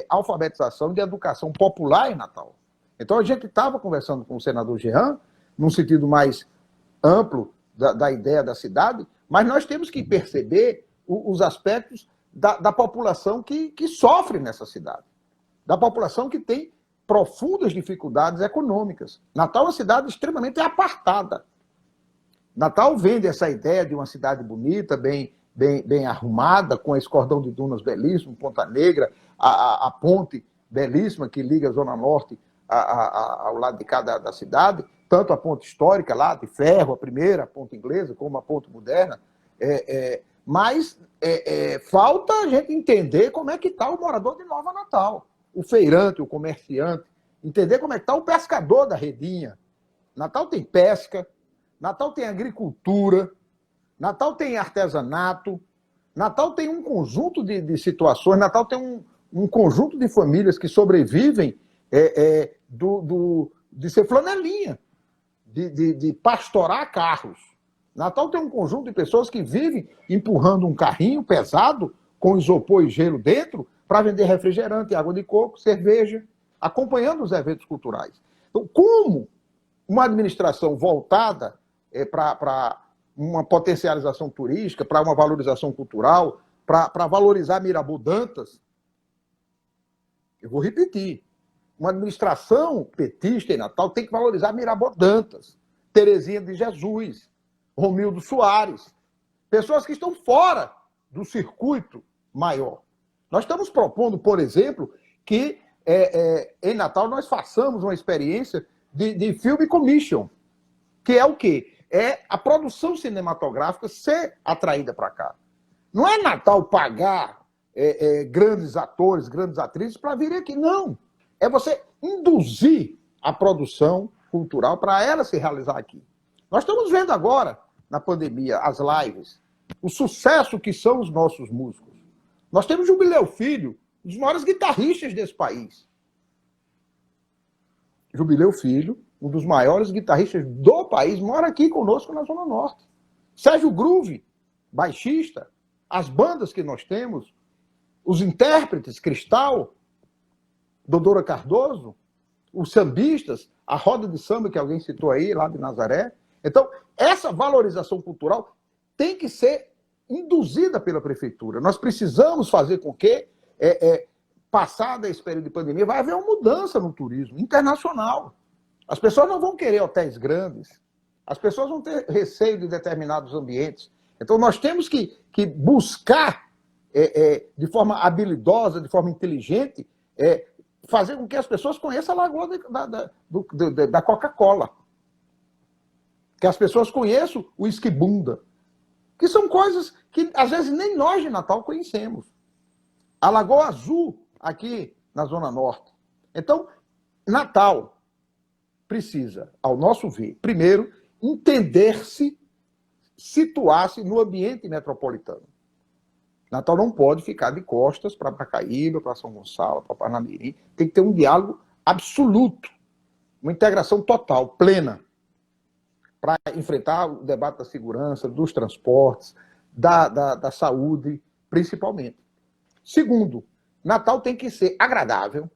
S1: alfabetização, de educação popular em Natal. Então, a gente estava conversando com o senador Jean, num sentido mais amplo da ideia da cidade, mas nós temos que perceber os aspectos da população que sofre nessa cidade, da população que tem profundas dificuldades econômicas. Natal é uma cidade extremamente apartada. Natal vende essa ideia de uma cidade bonita, bem arrumada, com esse cordão de dunas belíssimo, Ponta Negra, a ponte belíssima que liga a Zona Norte ao lado de cá da cidade, tanto a ponte histórica lá, de ferro, a primeira, a ponte inglesa, como a ponte moderna, mas falta a gente entender como é que está o morador de Nova Natal, o feirante, o comerciante, entender como é que está o pescador da Redinha. Natal tem pesca, Natal tem agricultura, Natal tem artesanato, Natal tem um conjunto de situações, Natal tem um conjunto de famílias que sobrevivem de ser flanelinha, de pastorar carros. Natal tem um conjunto de pessoas que vivem empurrando um carrinho pesado com isopor e gelo dentro para vender refrigerante, água de coco, cerveja, acompanhando os eventos culturais. Então, como uma administração voltada para uma potencialização turística, para uma valorização cultural, para valorizar Mirabu Dantas, eu vou repetir, uma administração petista em Natal tem que valorizar Mirabu Dantas, Terezinha de Jesus, Romildo Soares, pessoas que estão fora do circuito maior. Nós estamos propondo, por exemplo, que em Natal nós façamos uma experiência de Film Commission, que é o quê? É a produção cinematográfica ser atraída para cá. Não é Natal pagar grandes atores, grandes atrizes para virem aqui, não. É você induzir a produção cultural para ela se realizar aqui. Nós estamos vendo agora, na pandemia, as lives, o sucesso que são os nossos músicos. Nós temos Jubileu Filho, um dos maiores guitarristas desse país. Jubileu Filho, um dos maiores guitarristas do país, mora aqui conosco na Zona Norte. Sérgio Groove, baixista, as bandas que nós temos, os intérpretes, Cristal, Dodora Cardoso, os sambistas, a roda de samba que alguém citou aí, lá de Nazaré. Então, essa valorização cultural tem que ser induzida pela prefeitura. Nós precisamos fazer com que, passado esse período de pandemia, vai haver uma mudança no turismo internacional. As pessoas não vão querer hotéis grandes. As pessoas vão ter receio de determinados ambientes. Então, nós temos que buscar, de forma habilidosa, de forma inteligente, fazer com que as pessoas conheçam a Lagoa da Coca-Cola. Que as pessoas conheçam o esquibunda. Que são coisas que, às vezes, nem nós de Natal conhecemos. A Lagoa Azul, aqui na Zona Norte. Então, Natal precisa, ao nosso ver, primeiro, entender-se, situar-se no ambiente metropolitano. Natal não pode ficar de costas para Macaíba, para São Gonçalo, para Parnamirim. Tem que ter um diálogo absoluto uma integração total, plena, para enfrentar o debate da segurança, dos transportes, da saúde, principalmente. Segundo, Natal tem que ser agradável,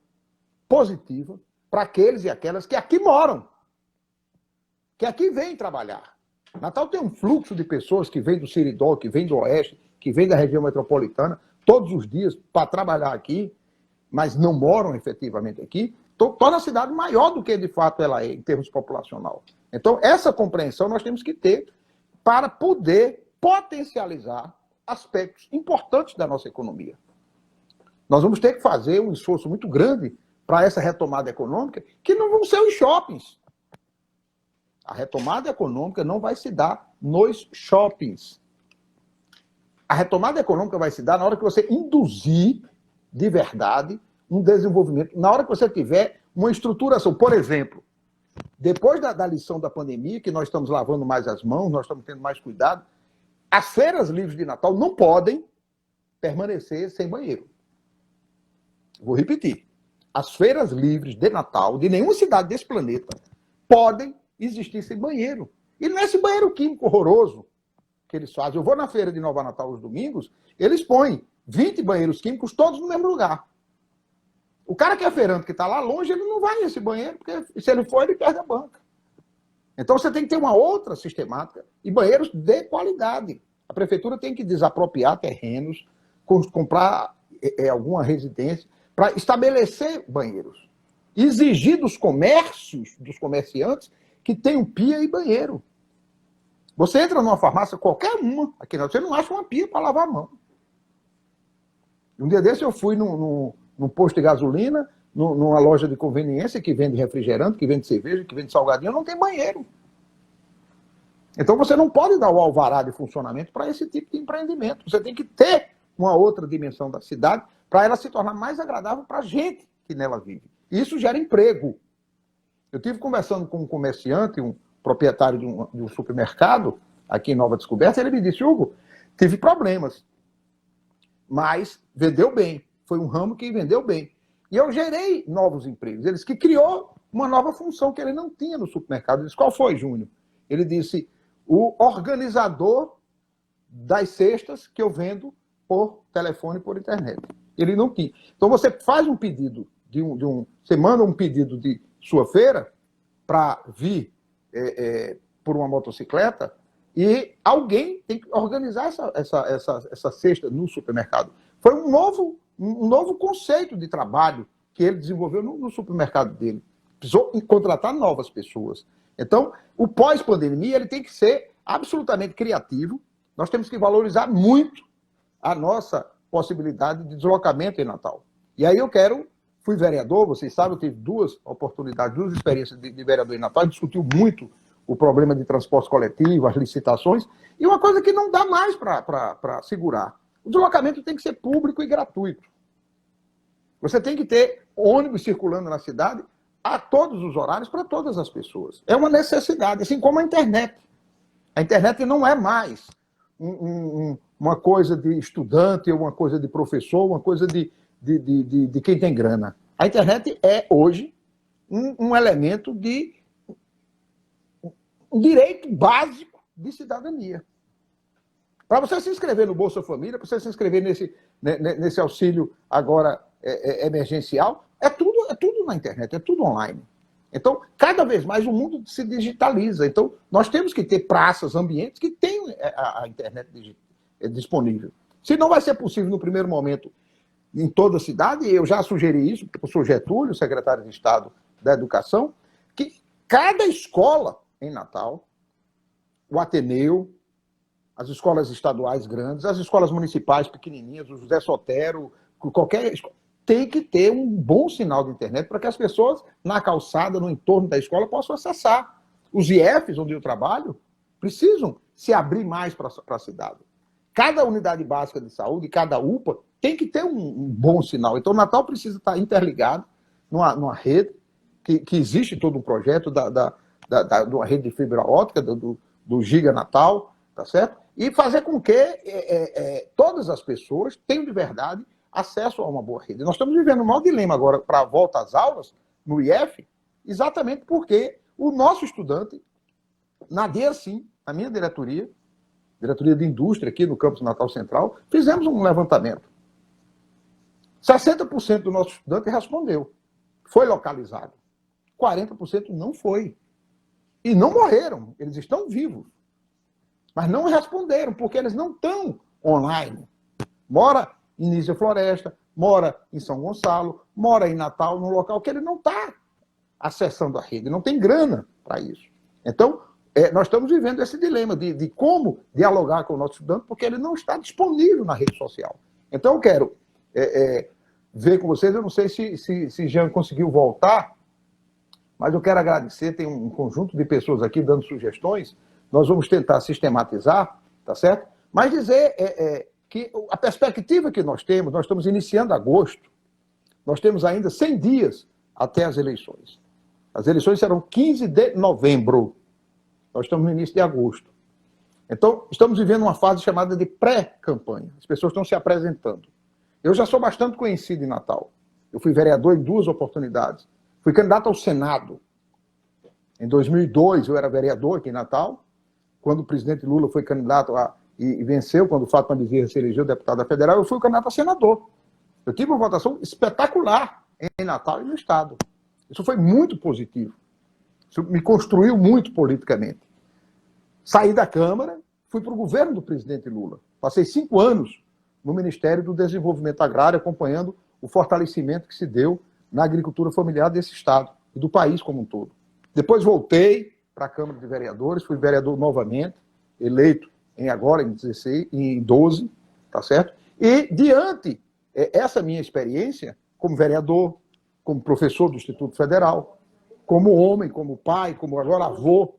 S1: positiva, para aqueles e aquelas que aqui moram, que aqui vêm trabalhar. Natal tem um fluxo de pessoas que vêm do Seridó, que vêm do Oeste, que vêm da região metropolitana, todos os dias para trabalhar aqui, mas não moram efetivamente aqui, torna a cidade maior do que de fato ela é, em termos populacional. Então, essa compreensão nós temos que ter para poder potencializar aspectos importantes da nossa economia. Nós vamos ter que fazer um esforço muito grande para essa retomada econômica, que não vão ser os shoppings. A retomada econômica não vai se dar nos shoppings. A retomada econômica vai se dar na hora que você induzir, de verdade, um desenvolvimento, na hora que você tiver uma estruturação. Por exemplo, depois da lição da pandemia, que nós estamos lavando mais as mãos, nós estamos tendo mais cuidado, as feiras livres de Natal não podem permanecer sem banheiro. Vou repetir. As feiras livres de Natal, de nenhuma cidade desse planeta, podem existir sem banheiro. E não é esse banheiro químico horroroso que eles fazem. Eu vou na feira de Nova Natal os domingos, eles põem 20 banheiros químicos todos no mesmo lugar. O cara que é feirante, que está lá longe, ele não vai nesse banheiro, porque se ele for, ele perde a banca. Então você tem que ter uma outra sistemática e banheiros de qualidade. A prefeitura tem que desapropriar terrenos, comprar alguma residência, para estabelecer banheiros. Exigir dos comércios, dos comerciantes, que tenham pia e banheiro. Você entra numa farmácia, qualquer uma, aqui você não acha uma pia para lavar a mão. Um dia desse eu fui num posto de gasolina, numa loja de conveniência que vende refrigerante, que vende cerveja, que vende salgadinho, não tem banheiro. Então você não pode dar o alvará de funcionamento para esse tipo de empreendimento. Você tem que ter uma outra dimensão da cidade para ela se tornar mais agradável para a gente que nela vive. E isso gera emprego. Eu estive conversando com um comerciante, um proprietário de um supermercado aqui em Nova Descoberta, ele me disse, Hugo, tive problemas, mas vendeu bem. Foi um ramo que vendeu bem. E eu gerei novos empregos. Ele disse que criou uma nova função que ele não tinha no supermercado. Eu disse, qual foi, Júnior? Ele disse, o organizador das cestas que eu vendo por telefone e por internet. Ele não tinha. Então você faz um pedido, você manda um pedido de sua feira para vir por uma motocicleta e alguém tem que organizar essa cesta no supermercado. Foi um novo conceito de trabalho que ele desenvolveu no supermercado dele. Precisou contratar novas pessoas. Então, o pós-pandemia ele tem que ser absolutamente criativo. Nós temos que valorizar muito a nossa possibilidade de deslocamento em Natal. E aí fui vereador, vocês sabem, eu tive duas experiências de vereador em Natal, discutiu muito o problema de transporte coletivo, as licitações, e uma coisa que não dá mais para segurar. O deslocamento tem que ser público e gratuito. Você tem que ter ônibus circulando na cidade a todos os horários para todas as pessoas. É uma necessidade, assim como a internet. A internet não é mais uma coisa de estudante, uma coisa de professor, uma coisa de quem tem grana. A internet é, hoje, um elemento de um direito básico de cidadania. Para você se inscrever no Bolsa Família, para você se inscrever nesse auxílio agora emergencial, é tudo na internet, é tudo online. Então, cada vez mais o mundo se digitaliza. Então, nós temos que ter praças, ambientes que tenham a internet disponível. Se não vai ser possível no primeiro momento em toda a cidade, eu já sugeri isso para o professor Getúlio, secretário de Estado da Educação, que cada escola em Natal, o Ateneu, as escolas estaduais grandes, as escolas municipais pequenininhas, o José Sotero, qualquer escola, tem que ter um bom sinal de internet para que as pessoas na calçada, no entorno da escola, possam acessar. Os IFs, onde eu trabalho, precisam se abrir mais para a cidade. Cada unidade básica de saúde, cada UPA, tem que ter um bom sinal. Então, o Natal precisa estar interligado numa rede, que existe todo um projeto de uma rede de fibra óptica, do Giga Natal, tá certo? E fazer com que todas as pessoas tenham de verdade acesso a uma boa rede. Nós estamos vivendo um maior dilema agora para a volta às aulas, no IF, exatamente porque o nosso estudante, na DEACIM, a minha diretoria de indústria aqui no campus Natal Central, fizemos um levantamento. 60% do nosso estudante respondeu. Foi localizado. 40% não foi. E não morreram. Eles estão vivos. Mas não responderam, porque eles não estão online. Mora em Nísia Floresta, mora em São Gonçalo, mora em Natal, num local que ele não está acessando a rede, não tem grana para isso. Então, nós estamos vivendo esse dilema de como dialogar com o nosso estudante, porque ele não está disponível na rede social. Então, eu quero ver com vocês, eu não sei se Jean conseguiu voltar, mas eu quero agradecer, tem um conjunto de pessoas aqui dando sugestões, nós vamos tentar sistematizar, tá certo? Mas dizer que a perspectiva que nós estamos iniciando agosto, nós temos ainda 100 dias até as eleições. As eleições serão 15 de novembro. Nós estamos no início de agosto. Então, estamos vivendo uma fase chamada de pré-campanha. As pessoas estão se apresentando. Eu já sou bastante conhecido em Natal. Eu fui vereador em 2 oportunidades. Fui candidato ao Senado. Em 2002, eu era vereador aqui em Natal. Quando o presidente Lula foi candidato e venceu, quando o Fátima Bezerra se elegeu deputada federal, eu fui candidato a senador. Eu tive uma votação espetacular em Natal e no Estado. Isso foi muito positivo. Isso me construiu muito politicamente. Saí da Câmara, fui para o governo do presidente Lula. Passei 5 anos no Ministério do Desenvolvimento Agrário, acompanhando o fortalecimento que se deu na agricultura familiar desse Estado e do país como um todo. Depois voltei para a Câmara de Vereadores, fui vereador novamente, eleito agora em 12, tá certo? E diante essa minha experiência, como vereador, como professor do Instituto Federal, como homem, como pai, como agora avô,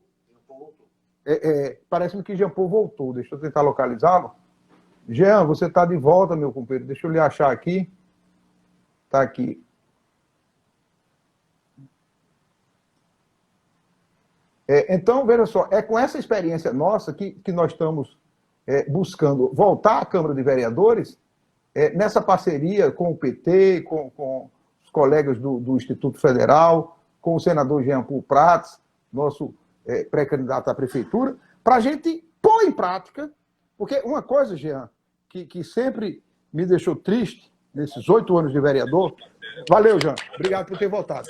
S1: parece-me que Jean Paul voltou. Deixa eu tentar localizá-lo. Jean, você está de volta, meu companheiro. Deixa eu lhe achar aqui. Está aqui. Então, veja só, é com essa experiência nossa que nós estamos buscando voltar à Câmara de Vereadores, nessa parceria com o PT, com os colegas do Instituto Federal, com o senador Jean Paul Prats, nosso pré-candidato à prefeitura, para a gente pôr em prática, porque uma coisa, Jean, que sempre me deixou triste nesses 8 anos de vereador. Valeu, Jean. Obrigado por ter voltado.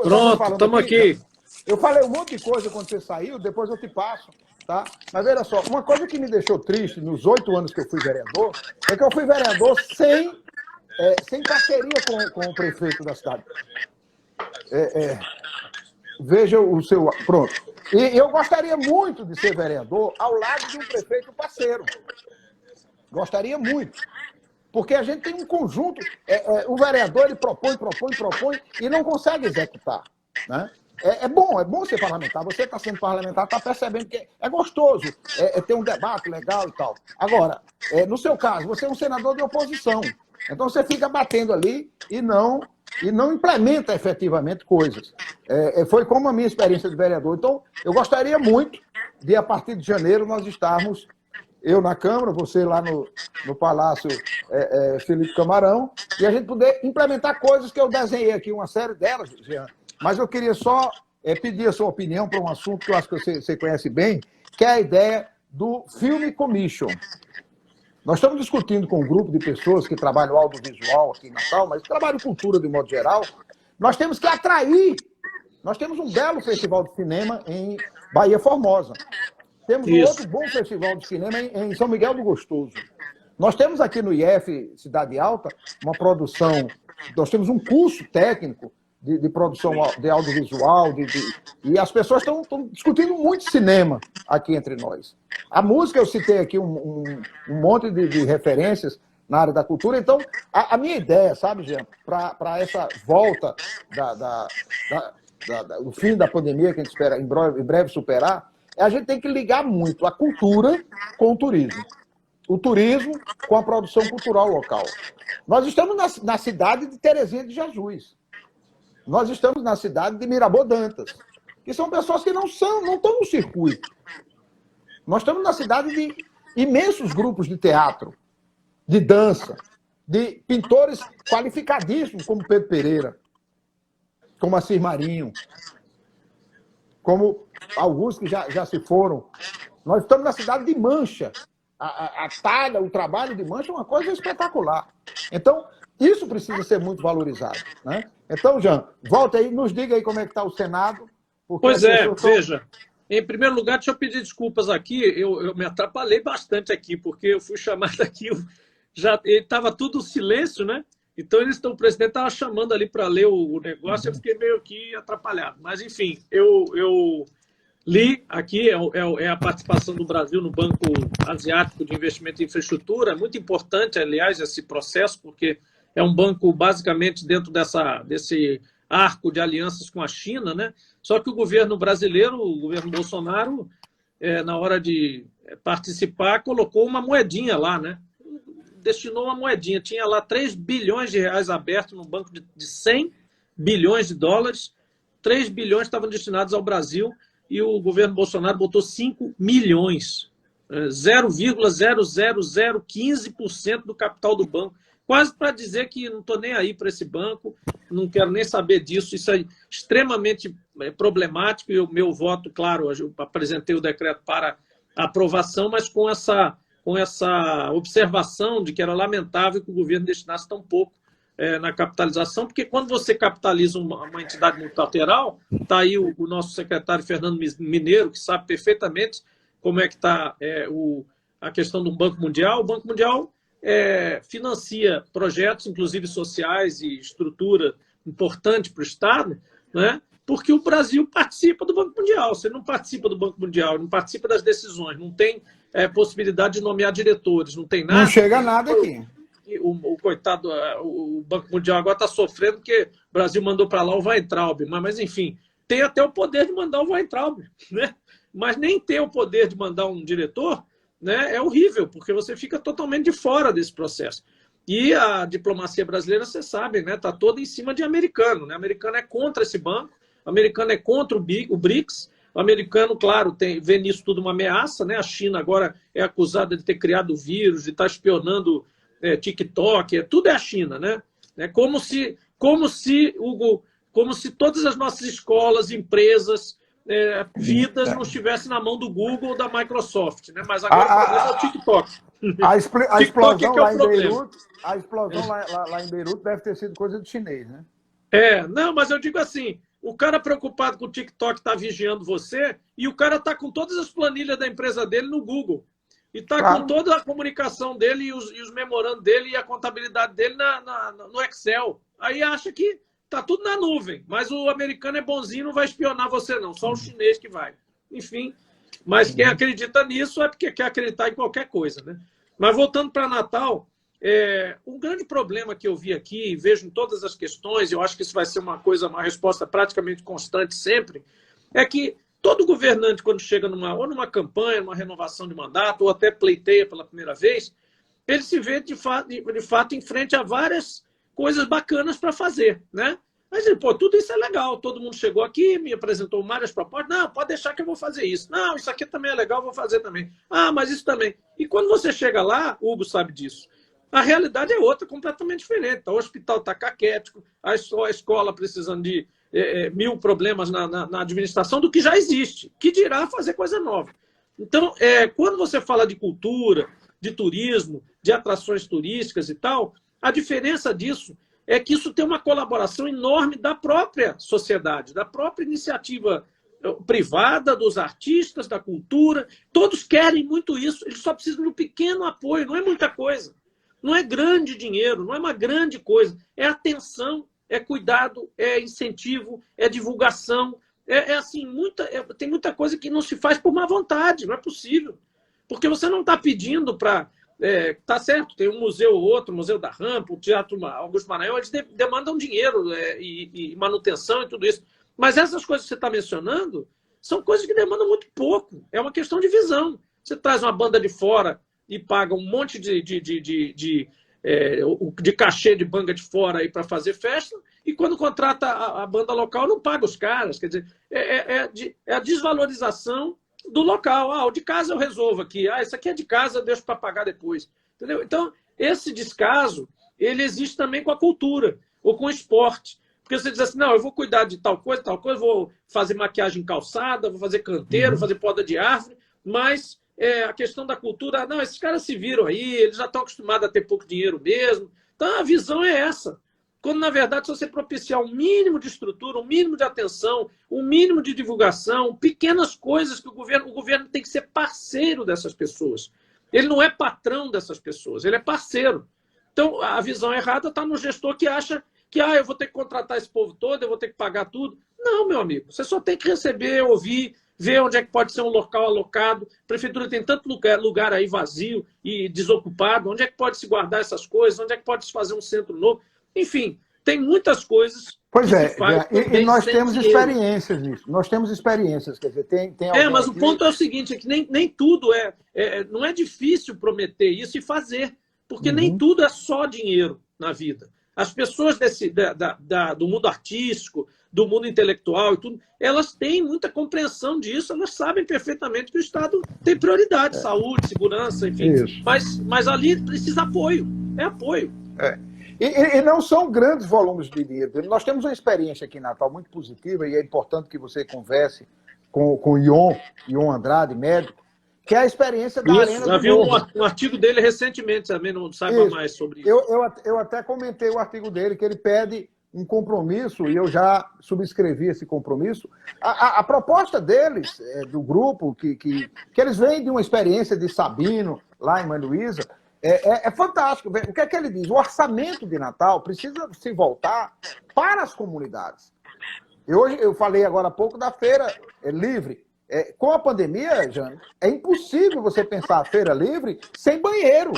S2: Pronto, estamos aqui.
S1: Eu falei um monte de coisa quando você saiu, depois eu te passo, tá? Mas veja só, uma coisa que me deixou triste nos 8 anos que eu fui vereador, é que eu fui vereador sem parceria com o prefeito da cidade. Veja o seu... Pronto. E eu gostaria muito de ser vereador ao lado de um prefeito parceiro. Gostaria muito. Porque a gente tem um conjunto... o vereador, ele propõe e não consegue executar, né? É bom ser parlamentar. Você está sendo parlamentar, está percebendo que é gostoso ter um debate legal e tal. Agora, no seu caso, você é um senador de oposição. Então você fica batendo ali e não implementa efetivamente coisas. Foi como a minha experiência de vereador. Então, eu gostaria muito de, a partir de janeiro, nós estarmos, eu na Câmara, você lá no Palácio Felipe Camarão, e a gente poder implementar coisas que eu desenhei aqui, uma série delas, Jean. Mas eu queria só pedir a sua opinião para um assunto que eu acho que você conhece bem, que é a ideia do Film Commission. Nós estamos discutindo com um grupo de pessoas que trabalham audiovisual aqui em Natal, mas trabalham cultura de modo geral. Nós temos que atrair. Nós temos um belo festival de cinema em Bahia Formosa. Temos um outro bom festival de cinema em São Miguel do Gostoso. Nós temos aqui no IF Cidade Alta uma produção, nós temos um curso técnico de produção de audiovisual, e as pessoas estão discutindo muito cinema aqui entre nós. A música, eu citei aqui um monte de referências na área da cultura. Então, a minha ideia, sabe, Jean, para essa volta do fim da pandemia, que a gente espera em breve superar, a gente tem que ligar muito a cultura com o turismo com a produção cultural local. Nós estamos na cidade de Terezinha de Jesus. Nós estamos na cidade de Mirabô Dantas, que são pessoas que não estão no circuito. Nós estamos na cidade de imensos grupos de teatro, de dança, de pintores qualificadíssimos, como Pedro Pereira. como a Marinho, como alguns que já se foram. Nós estamos na cidade de Mancha. A talha, o trabalho de Mancha é uma coisa espetacular. Então, isso precisa ser muito valorizado, né? Então, Jean, volta aí, nos diga aí como é que está o Senado.
S2: Pois é, veja, em primeiro lugar, deixa eu pedir desculpas aqui, eu me atrapalhei bastante aqui, porque eu fui chamado aqui, estava tudo silêncio, né? Então, o presidente estava chamando ali para ler o negócio, eu fiquei meio aqui atrapalhado. Mas, enfim, eu li aqui, é a participação do Brasil no Banco Asiático de Investimento em Infraestrutura, é muito importante, aliás, esse processo, porque é um banco basicamente dentro desse arco de alianças com a China, né? Só que o governo brasileiro, o governo Bolsonaro, na hora de participar, colocou uma moedinha lá, né? Destinou uma moedinha. Tinha lá 3 bilhões de reais abertos no banco de 100 bilhões de dólares. 3 bilhões estavam destinados ao Brasil e o governo Bolsonaro botou 5 milhões. 0,00015% do capital do banco. Quase para dizer que não estou nem aí para esse banco, não quero nem saber disso. Isso é extremamente problemático e o meu voto, claro, eu apresentei o decreto para aprovação, mas com essa observação de que era lamentável que o governo destinasse tão pouco na capitalização, porque quando você capitaliza uma entidade multilateral, está aí o nosso secretário Fernando Mineiro, que sabe perfeitamente como é que está a questão do Banco Mundial. O Banco Mundial financia projetos, inclusive sociais e estrutura importante para o Estado, né? Porque o Brasil participa do Banco Mundial. Você não participa do Banco Mundial, não participa das decisões, não tem possibilidade de nomear diretores, não tem nada.
S1: Não chega nada aqui.
S2: O coitado, o Banco Mundial agora está sofrendo porque o Brasil mandou para lá o Weintraub, mas enfim, tem até o poder de mandar o Weintraub, né? Mas nem ter o poder de mandar um diretor, né, é horrível, porque você fica totalmente de fora desse processo. E a diplomacia brasileira, você sabe, né, está toda em cima de americano. Né? O americano é contra esse banco, o americano é contra o BRICS, o americano, claro, vê nisso tudo uma ameaça. Né? A China agora é acusada de ter criado o vírus, de estar espionando TikTok, tudo é a China. Né? Como se todas as nossas escolas, empresas, vidas não estivessem na mão do Google ou da Microsoft, né? Mas agora o problema é o TikTok.
S1: A explosão lá em Beirute, a explosão lá em Beirute deve ter sido coisa do chinês, né?
S2: Não, mas eu digo assim, o cara preocupado com o TikTok está vigiando você e o cara está com todas as planilhas da empresa dele no Google. E está com toda a comunicação dele e os memorandos dele e a contabilidade dele no Excel. Aí acha que está tudo na nuvem, mas o americano é bonzinho, não vai espionar você não, só o chinês que vai. Enfim, mas quem acredita nisso é porque quer acreditar em qualquer coisa. Né? Mas voltando para Natal, um grande problema que eu vi aqui, e vejo em todas as questões, eu acho que isso vai ser uma resposta praticamente constante sempre, é que todo governante, quando chega numa campanha, numa renovação de mandato, ou até pleiteia pela primeira vez, ele se vê de fato em frente a várias coisas bacanas para fazer, né? Mas, tudo isso é legal, todo mundo chegou aqui, me apresentou várias propostas, não, pode deixar que eu vou fazer isso, não, isso aqui também é legal, vou fazer também, mas isso também. E quando você chega lá, o Hugo sabe disso, a realidade é outra, completamente diferente, o hospital está caquético, a escola precisando de 1000 problemas na administração do que já existe, que dirá fazer coisa nova. Então, quando você fala de cultura, de turismo, de atrações turísticas e tal, a diferença disso é que isso tem uma colaboração enorme da própria sociedade, da própria iniciativa privada, dos artistas, da cultura. Todos querem muito isso, eles só precisam de um pequeno apoio, não é muita coisa. Não é grande dinheiro, não é uma grande coisa. É atenção, é cuidado, é incentivo, é divulgação. Assim, tem muita coisa que não se faz por má vontade, não é possível. Porque você não está pedindo para... tá certo, tem um museu ou outro, o Museu da Rampa, o Teatro Augusto Maranhão, eles demandam dinheiro e manutenção e tudo isso. Mas essas coisas que você está mencionando são coisas que demandam muito pouco. É uma questão de visão. Você traz uma banda de fora e paga um monte de cachê de banda de fora para fazer festa, e quando contrata a banda local não paga os caras. Quer dizer, é a desvalorização do local. O de casa eu resolvo aqui. Isso aqui é de casa, eu deixo para pagar depois. Entendeu? Então, esse descaso, ele existe também com a cultura ou com o esporte. Porque você diz assim, não, eu vou cuidar de tal coisa, vou fazer maquiagem em calçada, vou fazer canteiro, fazer poda de árvore, mas a questão da cultura, não, esses caras se viram aí, eles já estão acostumados a ter pouco dinheiro mesmo. Então a visão é essa. Quando, na verdade, se você propiciar um mínimo de estrutura, um mínimo de atenção, um mínimo de divulgação, pequenas coisas que o governo tem que ser parceiro dessas pessoas. Ele não é patrão dessas pessoas, ele é parceiro. Então, a visão errada está no gestor que acha que eu vou ter que contratar esse povo todo, eu vou ter que pagar tudo. Não, meu amigo, você só tem que receber, ouvir, ver onde é que pode ser um local alocado. A prefeitura tem tanto lugar aí vazio e desocupado, onde é que pode se guardar essas coisas, onde é que pode se fazer um centro novo. Enfim, tem muitas coisas.
S1: Pois é, e nós temos experiências nisso. Nós temos experiências, quer dizer, tem
S2: mas o ponto é o seguinte, é que nem tudo não é difícil prometer isso e fazer, porque nem tudo é só dinheiro na vida. As pessoas do mundo artístico, do mundo intelectual e tudo, elas têm muita compreensão disso, elas sabem perfeitamente que o Estado tem prioridade, saúde, segurança, enfim. Mas ali precisa apoio, é apoio.
S1: E não são grandes volumes de dinheiro. Nós temos uma experiência aqui em Natal muito positiva, e é importante que você converse com o Ion Andrade, médico, que é a experiência da Arena do
S2: já vi um artigo dele recentemente, também não saiba mais sobre isso.
S1: Eu até comentei o artigo dele, que ele pede um compromisso, e eu já subscrevi esse compromisso. A proposta deles, do grupo, que eles vêm de uma experiência de Sabino, lá em Mãe Luísa, é fantástico. O que é que ele diz? O orçamento de Natal precisa se voltar para as comunidades. Eu falei agora há pouco da feira livre. Com a pandemia, Jane, é impossível você pensar a feira livre sem banheiro.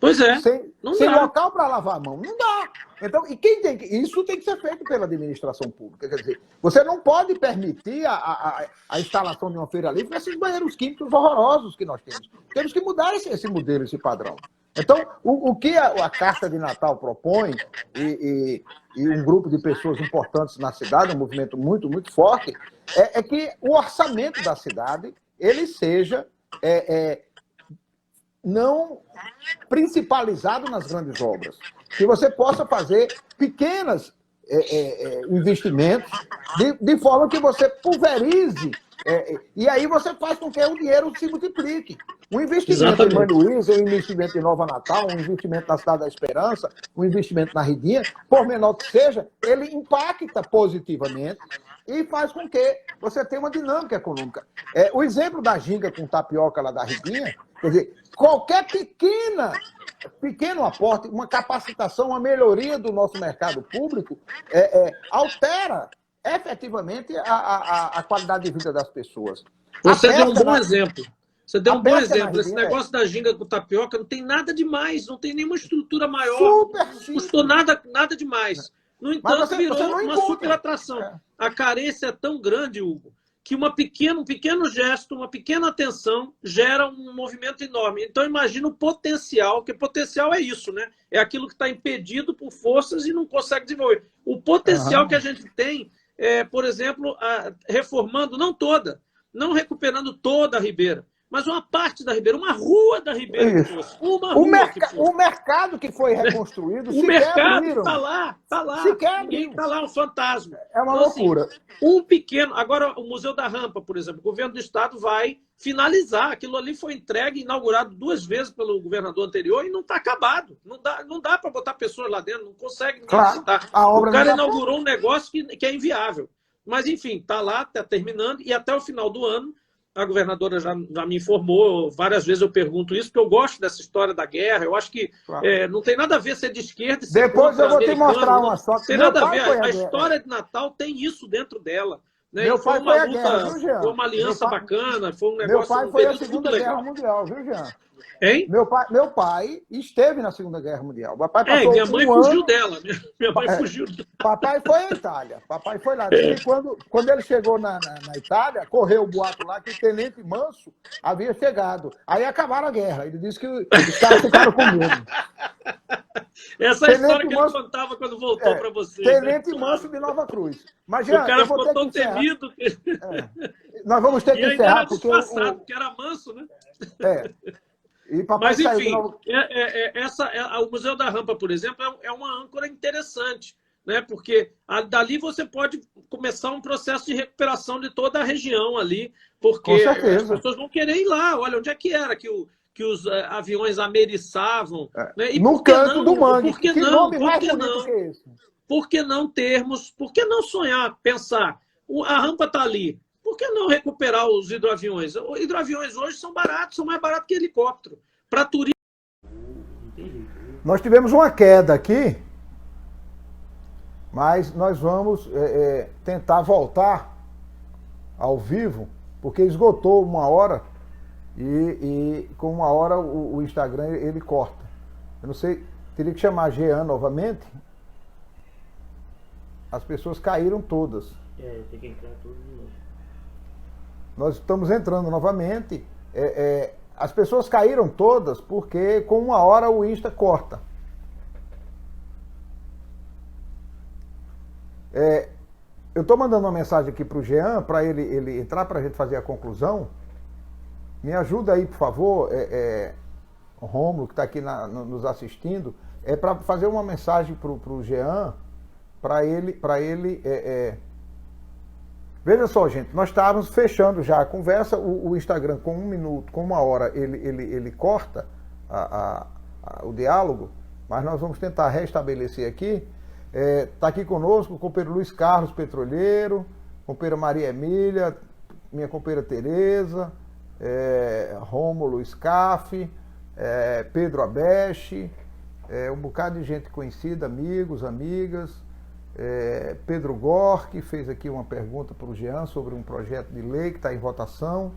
S2: Pois é.
S1: Sem local para lavar a mão. Não dá. Então, isso tem que ser feito pela administração pública. Quer dizer, você não pode permitir a instalação de uma feira livre nesses banheiros químicos horrorosos que nós temos. Temos que mudar esse modelo, esse padrão. Então, o que a Carta de Natal propõe, e um grupo de pessoas importantes na cidade, um movimento muito, muito forte, é que o orçamento da cidade ele seja não principalizado nas grandes obras. Que você possa fazer pequenos investimentos de forma que você pulverize, e aí você faz com que o dinheiro se multiplique. Um investimento em Mãe Luísa, um investimento em Nova Natal, um investimento na Cidade da Esperança, um investimento na Ridinha, por menor que seja, ele impacta positivamente e faz com que você tenha uma dinâmica econômica. O exemplo da ginga com tapioca lá da Ridinha, quer dizer, qualquer pequeno aporte, uma capacitação, uma melhoria do nosso mercado público, altera efetivamente a qualidade de vida das pessoas.
S2: Você deu um bom exemplo. Você deu um bom exemplo. Esse negócio da ginga com tapioca não tem nada demais, não tem nenhuma estrutura maior,
S1: super
S2: não custou nada demais. No entanto, virou uma super atração. A carência é tão grande, Hugo, que um pequeno gesto, uma pequena atenção gera um movimento enorme. Então, imagina o potencial, que potencial é isso, né? É aquilo que está impedido por forças e não consegue desenvolver. O potencial que a gente tem, por exemplo, reformando, não recuperando toda a Ribeira, mas uma parte da Ribeira, uma rua da Ribeira que fosse.
S1: O mercado que foi reconstruído,
S2: o mercado está lá. Ninguém está lá, um fantasma.
S1: É uma loucura.
S2: Assim, agora o Museu da Rampa, por exemplo, o governo do estado vai finalizar. Aquilo ali foi entregue, inaugurado 2 vezes pelo governador anterior e não está acabado. Não dá para botar pessoas lá dentro, não consegue visitar. O cara inaugurou um negócio que é inviável. Mas, enfim, está lá, está terminando, e até o final do ano, a governadora já me informou, várias vezes eu pergunto isso, porque eu gosto dessa história da guerra, eu acho que não tem nada a ver ser de esquerda e ser
S1: Depois eu vou te mostrar uma
S2: foto. Não tem nada a ver, a história de Natal tem isso dentro dela. Né?
S1: Meu pai foi a guerra, viu, Jean?
S2: Foi uma aliança bacana, foi um negócio...
S1: Meu pai foi a Segunda Guerra Mundial, viu, Jean?
S2: Hein?
S1: Meu pai esteve na Segunda Guerra Mundial. Meu pai passou
S2: minha mãe fugiu dela. Minha mãe fugiu.
S1: Papai foi à Itália. Papai foi lá. E quando ele chegou na Itália, correu o boato lá que o Tenente Manso havia chegado. Aí acabaram a guerra. Ele disse que os caras ficaram com medo.
S2: Essa é a história que ele contava quando voltou para você.
S1: Tenente Manso de Nova Cruz. Mas, Jean,
S2: o cara ficou tão temido que...
S1: Nós vamos ter que encerrar.
S2: Porque era manso, né? Mas, enfim, o Museu da Rampa, por exemplo, é uma âncora interessante. né? Porque dali você pode começar um processo de recuperação de toda a região ali, porque
S1: Com certeza.
S2: as pessoas vão querer ir lá. Olha, onde é que era que os aviões ameriçavam? Né? E
S1: No
S2: por que
S1: canto
S2: não?
S1: do mangue.
S2: Por que
S1: Que
S2: não?
S1: nome
S2: Por
S1: mais
S2: que
S1: bonito
S2: não?
S1: que esse?
S2: Por que não termos? Por que não sonhar, pensar? A rampa está ali. Por que não recuperar os hidroaviões? Os hidroaviões hoje são baratos, são mais baratos que helicóptero. Para turismo.
S1: Nós tivemos uma queda aqui, mas nós vamos tentar voltar ao vivo, porque esgotou 1 hora e com 1 hora o Instagram ele corta. Eu não sei, teria que chamar a Jean novamente. As pessoas caíram todas.
S4: Tem que entrar tudo de novo.
S1: Nós estamos entrando novamente. As pessoas caíram todas porque com 1 hora o Insta corta. Eu estou mandando uma mensagem aqui para o Jean, para ele entrar, para a gente fazer a conclusão. Me ajuda aí, por favor, o Rômulo, que está aqui nos assistindo, para fazer uma mensagem para o Jean, para ele. Veja só, gente, nós estávamos fechando já a conversa, o Instagram com 1 minuto, com 1 hora, ele corta o diálogo, mas nós vamos tentar restabelecer aqui. Está aqui conosco o companheiro Luiz Carlos Petroleiro, companheira Maria Emília, minha companheira Tereza, Rômulo Scaff, Pedro Abeste, um bocado de gente conhecida, amigos, amigas, Pedro Gork fez aqui uma pergunta para o Jean sobre um projeto de lei que está em votação.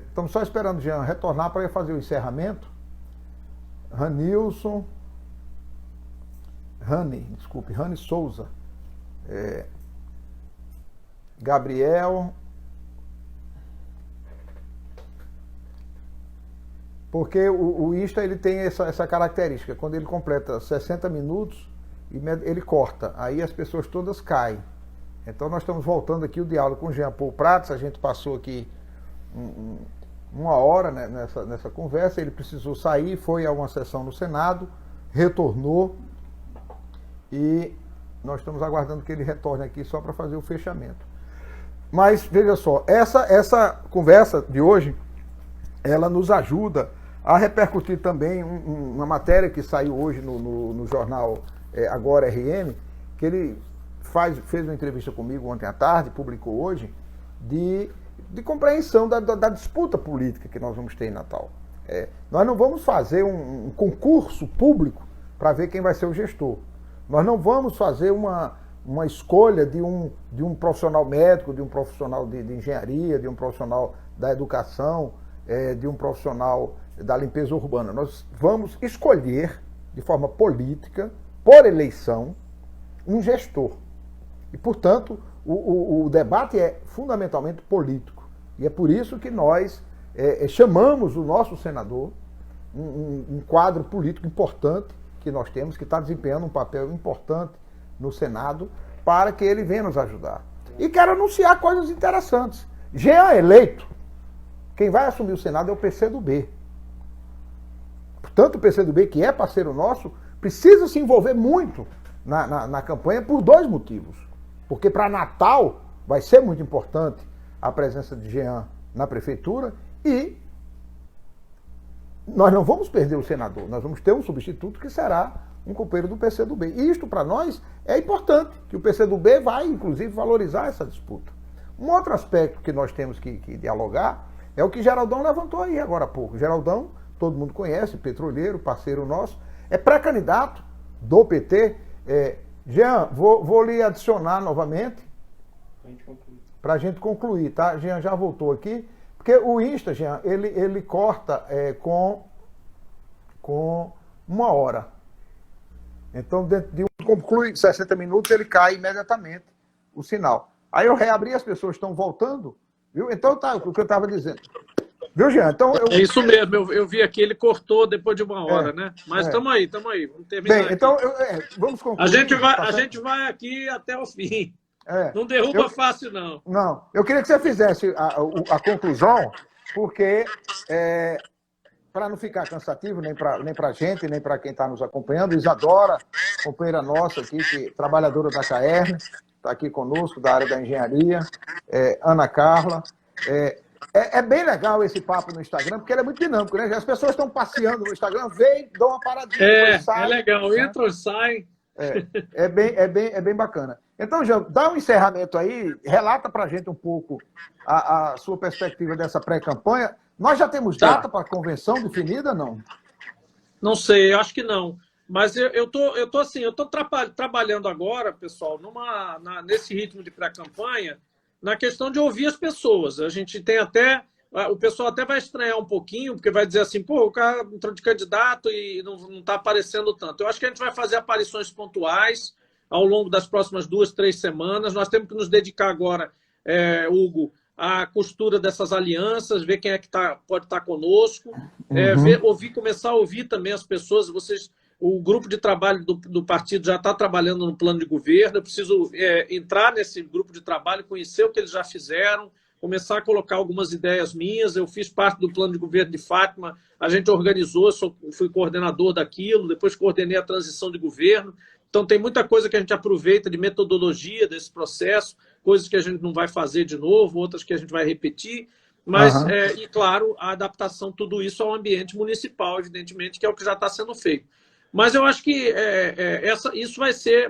S1: Estamos só esperando o Jean retornar para fazer o encerramento. Rani Souza, Gabriel, porque o Insta ele tem essa característica, quando ele completa 60 minutos, ele corta, aí as pessoas todas caem. Então nós estamos voltando aqui o diálogo com o Jean Paul Prats, a gente passou aqui 1 hora, né, nessa conversa, ele precisou sair, foi a uma sessão no Senado, retornou, e nós estamos aguardando que ele retorne aqui só para fazer o fechamento. Mas, veja só, essa conversa de hoje, ela nos ajuda a repercutir também uma matéria que saiu hoje no jornal Agora RM, que ele fez uma entrevista comigo ontem à tarde, publicou hoje, de compreensão da disputa política que nós vamos ter em Natal. Nós não vamos fazer um concurso público para ver quem vai ser o gestor. Nós não vamos fazer uma escolha de um profissional médico, de um profissional de engenharia, de um profissional da educação, de um profissional da limpeza urbana. Nós vamos escolher, de forma política, por eleição, um gestor. E, portanto, o debate é fundamentalmente político. E é por isso que nós chamamos o nosso senador, um quadro político importante, que nós temos, que está desempenhando um papel importante no Senado, para que ele venha nos ajudar. E quero anunciar coisas interessantes. Jean eleito, quem vai assumir o Senado é o PCdoB. Portanto, o PCdoB, que é parceiro nosso, precisa se envolver muito na campanha por 2 motivos. Porque para Natal vai ser muito importante a presença de Jean na prefeitura e nós não vamos perder o senador, nós vamos ter um substituto que será um companheiro do PCdoB. E isto, para nós, é importante, que o PCdoB vai, inclusive, valorizar essa disputa. Um outro aspecto que nós temos que dialogar é o que Geraldão levantou aí agora há pouco. Geraldão, todo mundo conhece, petroleiro, parceiro nosso, é pré-candidato do PT. Jean, vou lhe adicionar novamente para a gente concluir, tá? Jean já voltou aqui. Porque o Insta, Jean, ele corta com 1 hora. Então, dentro de conclui 60 minutos, ele cai imediatamente o sinal. Aí eu reabri, as pessoas estão voltando, viu? Então, tá, o que eu estava dizendo. Viu, Jean? Então,
S2: É isso mesmo, eu vi aqui, ele cortou depois de 1 hora, né? Mas estamos aí, vamos terminar.
S1: Bem, então, vamos concluir.
S2: A gente vai aqui até o fim. Não derruba fácil, não.
S1: Não, eu queria que você fizesse a conclusão, porque para não ficar cansativo, nem para a gente, nem para quem está nos acompanhando, Isadora, companheira nossa aqui, trabalhadora da Caerne, está aqui conosco, da área da engenharia, Ana Carla. É bem legal esse papo no Instagram, porque ele é muito dinâmico, né? As pessoas estão passeando no Instagram, vêm, dão uma paradinha,
S2: sai, é legal, né? Entram e saem.
S1: É bem bacana. Então, Jean, dá um encerramento aí, relata para a gente um pouco a sua perspectiva dessa pré-campanha. Nós já temos data para a convenção definida, não?
S2: Não sei, acho que não. Mas eu tô trabalhando agora, pessoal, nesse ritmo de pré-campanha, na questão de ouvir as pessoas. A gente tem até... O pessoal até vai estranhar um pouquinho, porque vai dizer assim, pô, o cara entrou de candidato e não está aparecendo tanto. Eu acho que a gente vai fazer aparições pontuais ao longo das próximas 2, 3 semanas. Nós temos que nos dedicar agora, Hugo, à costura dessas alianças, ver quem é que pode estar conosco, começar a ouvir também as pessoas. O grupo de trabalho do partido já está trabalhando no plano de governo. Eu preciso entrar nesse grupo de trabalho, conhecer o que eles já fizeram, começar a colocar algumas ideias minhas. Eu fiz parte do plano de governo de Fátima, a gente organizou, fui coordenador daquilo, depois coordenei a transição de governo. Então, tem muita coisa que a gente aproveita de metodologia desse processo, coisas que a gente não vai fazer de novo, outras que a gente vai repetir. Mas, e claro, a adaptação, tudo isso ao ambiente municipal, evidentemente, que é o que já está sendo feito. Mas eu acho que isso vai ser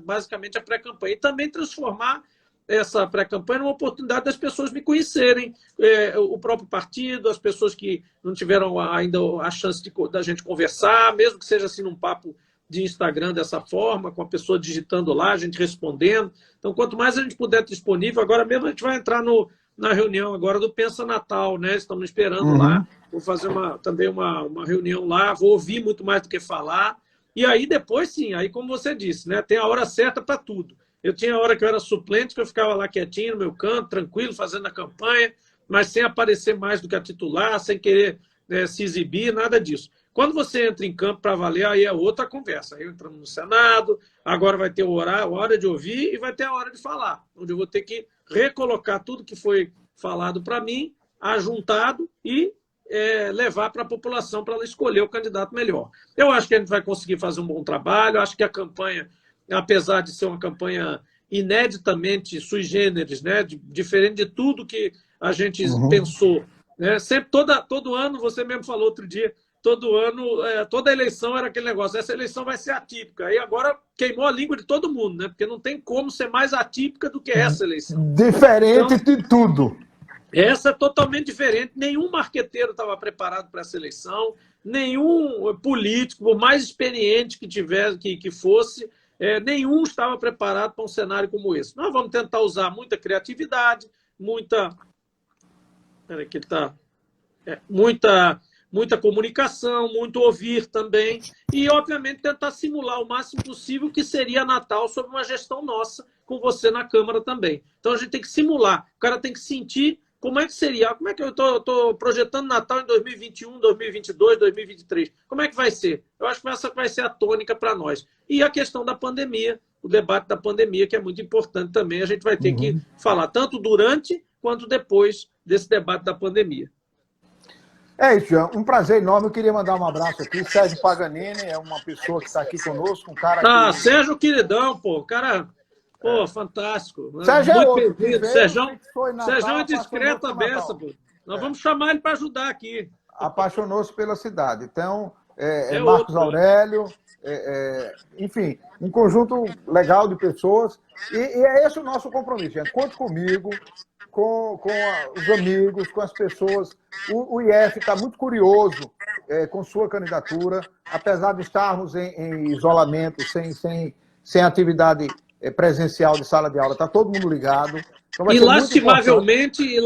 S2: basicamente a pré-campanha. E também transformar essa pré-campanha numa oportunidade das pessoas me conhecerem, o próprio partido, as pessoas que não tiveram ainda a chance da gente conversar, mesmo que seja assim num papo de Instagram dessa forma, com a pessoa digitando lá, a gente respondendo. Então, quanto mais a gente puder estar disponível, agora mesmo a gente vai entrar na reunião agora do Pensa Natal, né? Estamos esperando lá. Vou fazer também uma reunião lá, vou ouvir muito mais do que falar. E aí depois, sim, aí como você disse, né? Tem a hora certa para tudo. Eu tinha a hora que eu era suplente, que eu ficava lá quietinho no meu canto, tranquilo, fazendo a campanha, mas sem aparecer mais do que a titular, sem querer se exibir, nada disso. Quando você entra em campo para valer, aí é outra conversa. Aí entramos no Senado, agora vai ter a hora de ouvir e vai ter a hora de falar, onde eu vou ter que recolocar tudo que foi falado para mim, ajuntado e levar para a população para ela escolher o candidato melhor. Eu acho que a gente vai conseguir fazer um bom trabalho, acho que a campanha, apesar de ser uma campanha ineditamente sui generis, né, diferente de tudo que a gente pensou, né, sempre, todo ano, você mesmo falou outro dia, todo ano, toda eleição era aquele negócio, essa eleição vai ser atípica. Aí agora queimou a língua de todo mundo, né? Porque não tem como ser mais atípica do que essa eleição.
S1: Diferente então, de tudo.
S2: Essa é totalmente diferente. Nenhum marqueteiro estava preparado para essa eleição, nenhum político, por mais experiente que fosse, nenhum estava preparado para um cenário como esse. Nós vamos tentar usar muita criatividade, muita comunicação, muito ouvir também e, obviamente, tentar simular o máximo possível o que seria Natal sob uma gestão nossa, com você na Câmara também. Então, a gente tem que simular. O cara tem que sentir como é que seria, como é que eu estou projetando Natal em 2021, 2022, 2023. Como é que vai ser? Eu acho que essa vai ser a tônica para nós. E a questão da pandemia, o debate da pandemia, que é muito importante também. A gente vai ter que falar tanto durante quanto depois desse debate da pandemia.
S1: É isso, Jean. Um prazer enorme. Eu queria mandar um abraço aqui. Sérgio Paganini é uma pessoa que está aqui conosco, um cara que...
S2: Sérgio queridão, pô. Cara, fantástico.
S1: Sérgio
S2: muito
S1: é outro.
S2: Sérgio é discreto a beça, pô. Nós vamos chamar ele para ajudar aqui.
S1: Apaixonou-se pela cidade. Então, Marcos Aurélio, enfim, um conjunto legal de pessoas. E é esse o nosso compromisso, gente. Conte comigo, com os amigos, com as pessoas. O IF está muito curioso com sua candidatura, apesar de estarmos em isolamento, sem atividade presencial de sala de aula, está todo mundo ligado. Então
S2: e lastimavelmente,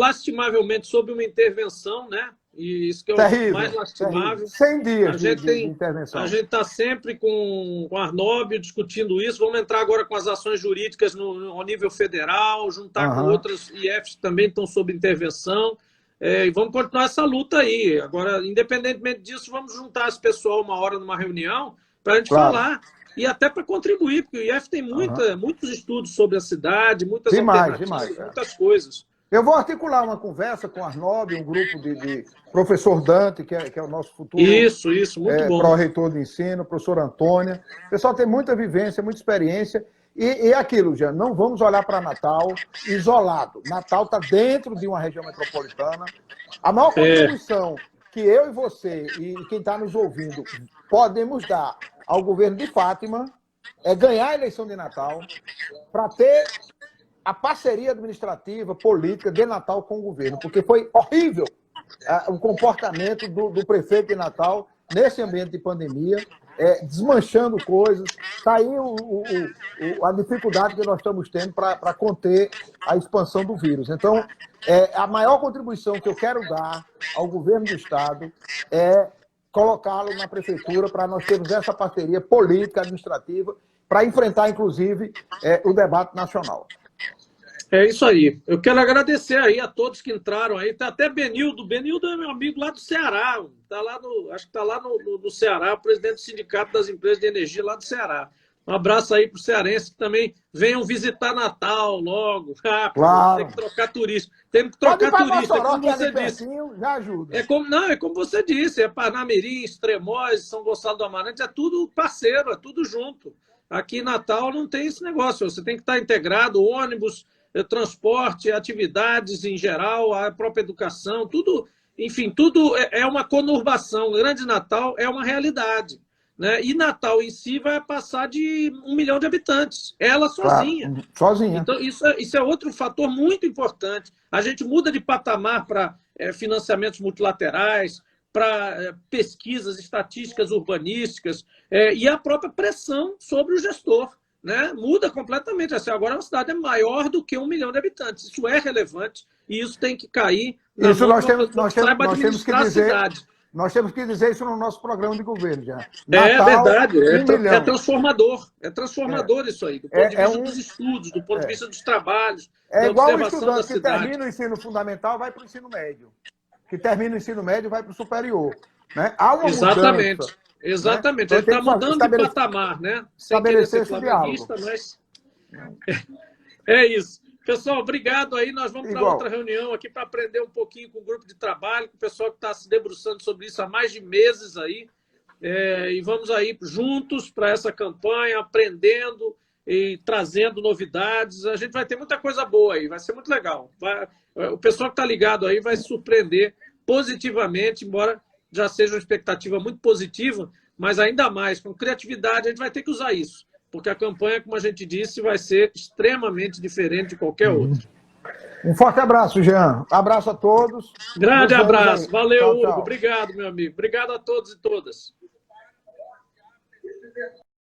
S2: sob uma intervenção, né? E isso que é o mais lastimável.
S1: 100 dias de intervenção.
S2: A gente está sempre com o Arnóbio discutindo isso. Vamos entrar agora com as ações jurídicas ao nível federal, juntar com outras IFs que também estão sob intervenção. E vamos continuar essa luta aí. Agora, independentemente disso, vamos juntar esse pessoal uma hora numa reunião para a gente falar. E até para contribuir, porque o IF tem muitos estudos sobre a cidade, muitas alternativas, muitas coisas.
S1: Eu vou articular uma conversa com a Arnob, um grupo de professor Dante, que é o nosso futuro
S2: Isso, muito bom.
S1: pró-reitor de ensino, professor Antônia. O pessoal tem muita vivência, muita experiência. E aquilo, Jean, não vamos olhar para Natal isolado. Natal está dentro de uma região metropolitana. A maior contribuição que eu e você e quem está nos ouvindo podemos dar ao governo de Fátima é ganhar a eleição de Natal para ter a parceria administrativa, política de Natal com o governo, porque foi horrível o comportamento do prefeito de Natal nesse ambiente de pandemia, desmanchando coisas. Está aí a dificuldade que nós estamos tendo para conter a expansão do vírus. Então, a maior contribuição que eu quero dar ao governo do Estado é colocá-lo na prefeitura para nós termos essa parceria política, administrativa, para enfrentar, inclusive, o debate nacional.
S2: É isso aí. Eu quero agradecer aí a todos que entraram aí. Tem até Benildo. Benildo é meu amigo lá do Ceará. Acho que está lá no Ceará, presidente do Sindicato das Empresas de Energia lá do Ceará. Um abraço aí para os cearenses que também venham visitar Natal logo.
S1: Claro.
S2: Tem que trocar turista. Tem que trocar turista, como você disse.
S1: Já ajuda.
S2: É como você disse, é Parnamirim, Extremóis, São Gonçalo do Amarante, é tudo parceiro, é tudo junto. Aqui em Natal não tem esse negócio. Você tem que estar integrado, ônibus, transporte, atividades em geral, a própria educação, tudo, enfim, tudo é uma conurbação. O Grande Natal é uma realidade, né? E Natal em si vai passar de 1 milhão de habitantes, ela sozinha.
S1: Claro, sozinha.
S2: Então, isso é outro fator muito importante. A gente muda de patamar para financiamentos multilaterais, para pesquisas estatísticas urbanísticas, e a própria pressão sobre o gestor. Né? Muda completamente. Assim, agora a cidade é maior do que 1 milhão de habitantes. Isso é relevante e isso tem que cair.
S1: Isso nós temos que dizer.
S2: Cidade.
S1: Nós temos que dizer isso no nosso programa de governo já.
S2: Natal, verdade. É transformador. É transformador isso aí. Do ponto de vista dos estudos, do ponto de vista dos trabalhos.
S1: É
S2: da
S1: igual o
S2: observação
S1: estudante
S2: da
S1: que
S2: cidade.
S1: termina o ensino fundamental vai para o ensino médio. Que termina o ensino médio vai para o superior. Né? Há uma
S2: Exatamente.
S1: mudança.
S2: Exatamente,
S1: Né?
S2: ele está mudando de patamar, né? Sem querer ser flamenguista, mas é isso. Pessoal, obrigado aí. Nós vamos para outra reunião aqui para aprender um pouquinho com o grupo de trabalho, com o pessoal que está se debruçando sobre isso há mais de meses aí. E vamos aí juntos para essa campanha, aprendendo e trazendo novidades. A gente vai ter muita coisa boa aí, vai ser muito legal. O pessoal que está ligado aí vai se surpreender positivamente, embora já seja uma expectativa muito positiva, mas ainda mais, com criatividade, a gente vai ter que usar isso, porque a campanha, como a gente disse, vai ser extremamente diferente de qualquer outra.
S1: Um forte abraço, Jean. Abraço a todos.
S2: Grande abraço. Valeu,
S1: tchau,
S2: Hugo.
S1: tchau.
S2: Obrigado, meu amigo. Obrigado a todos e todas.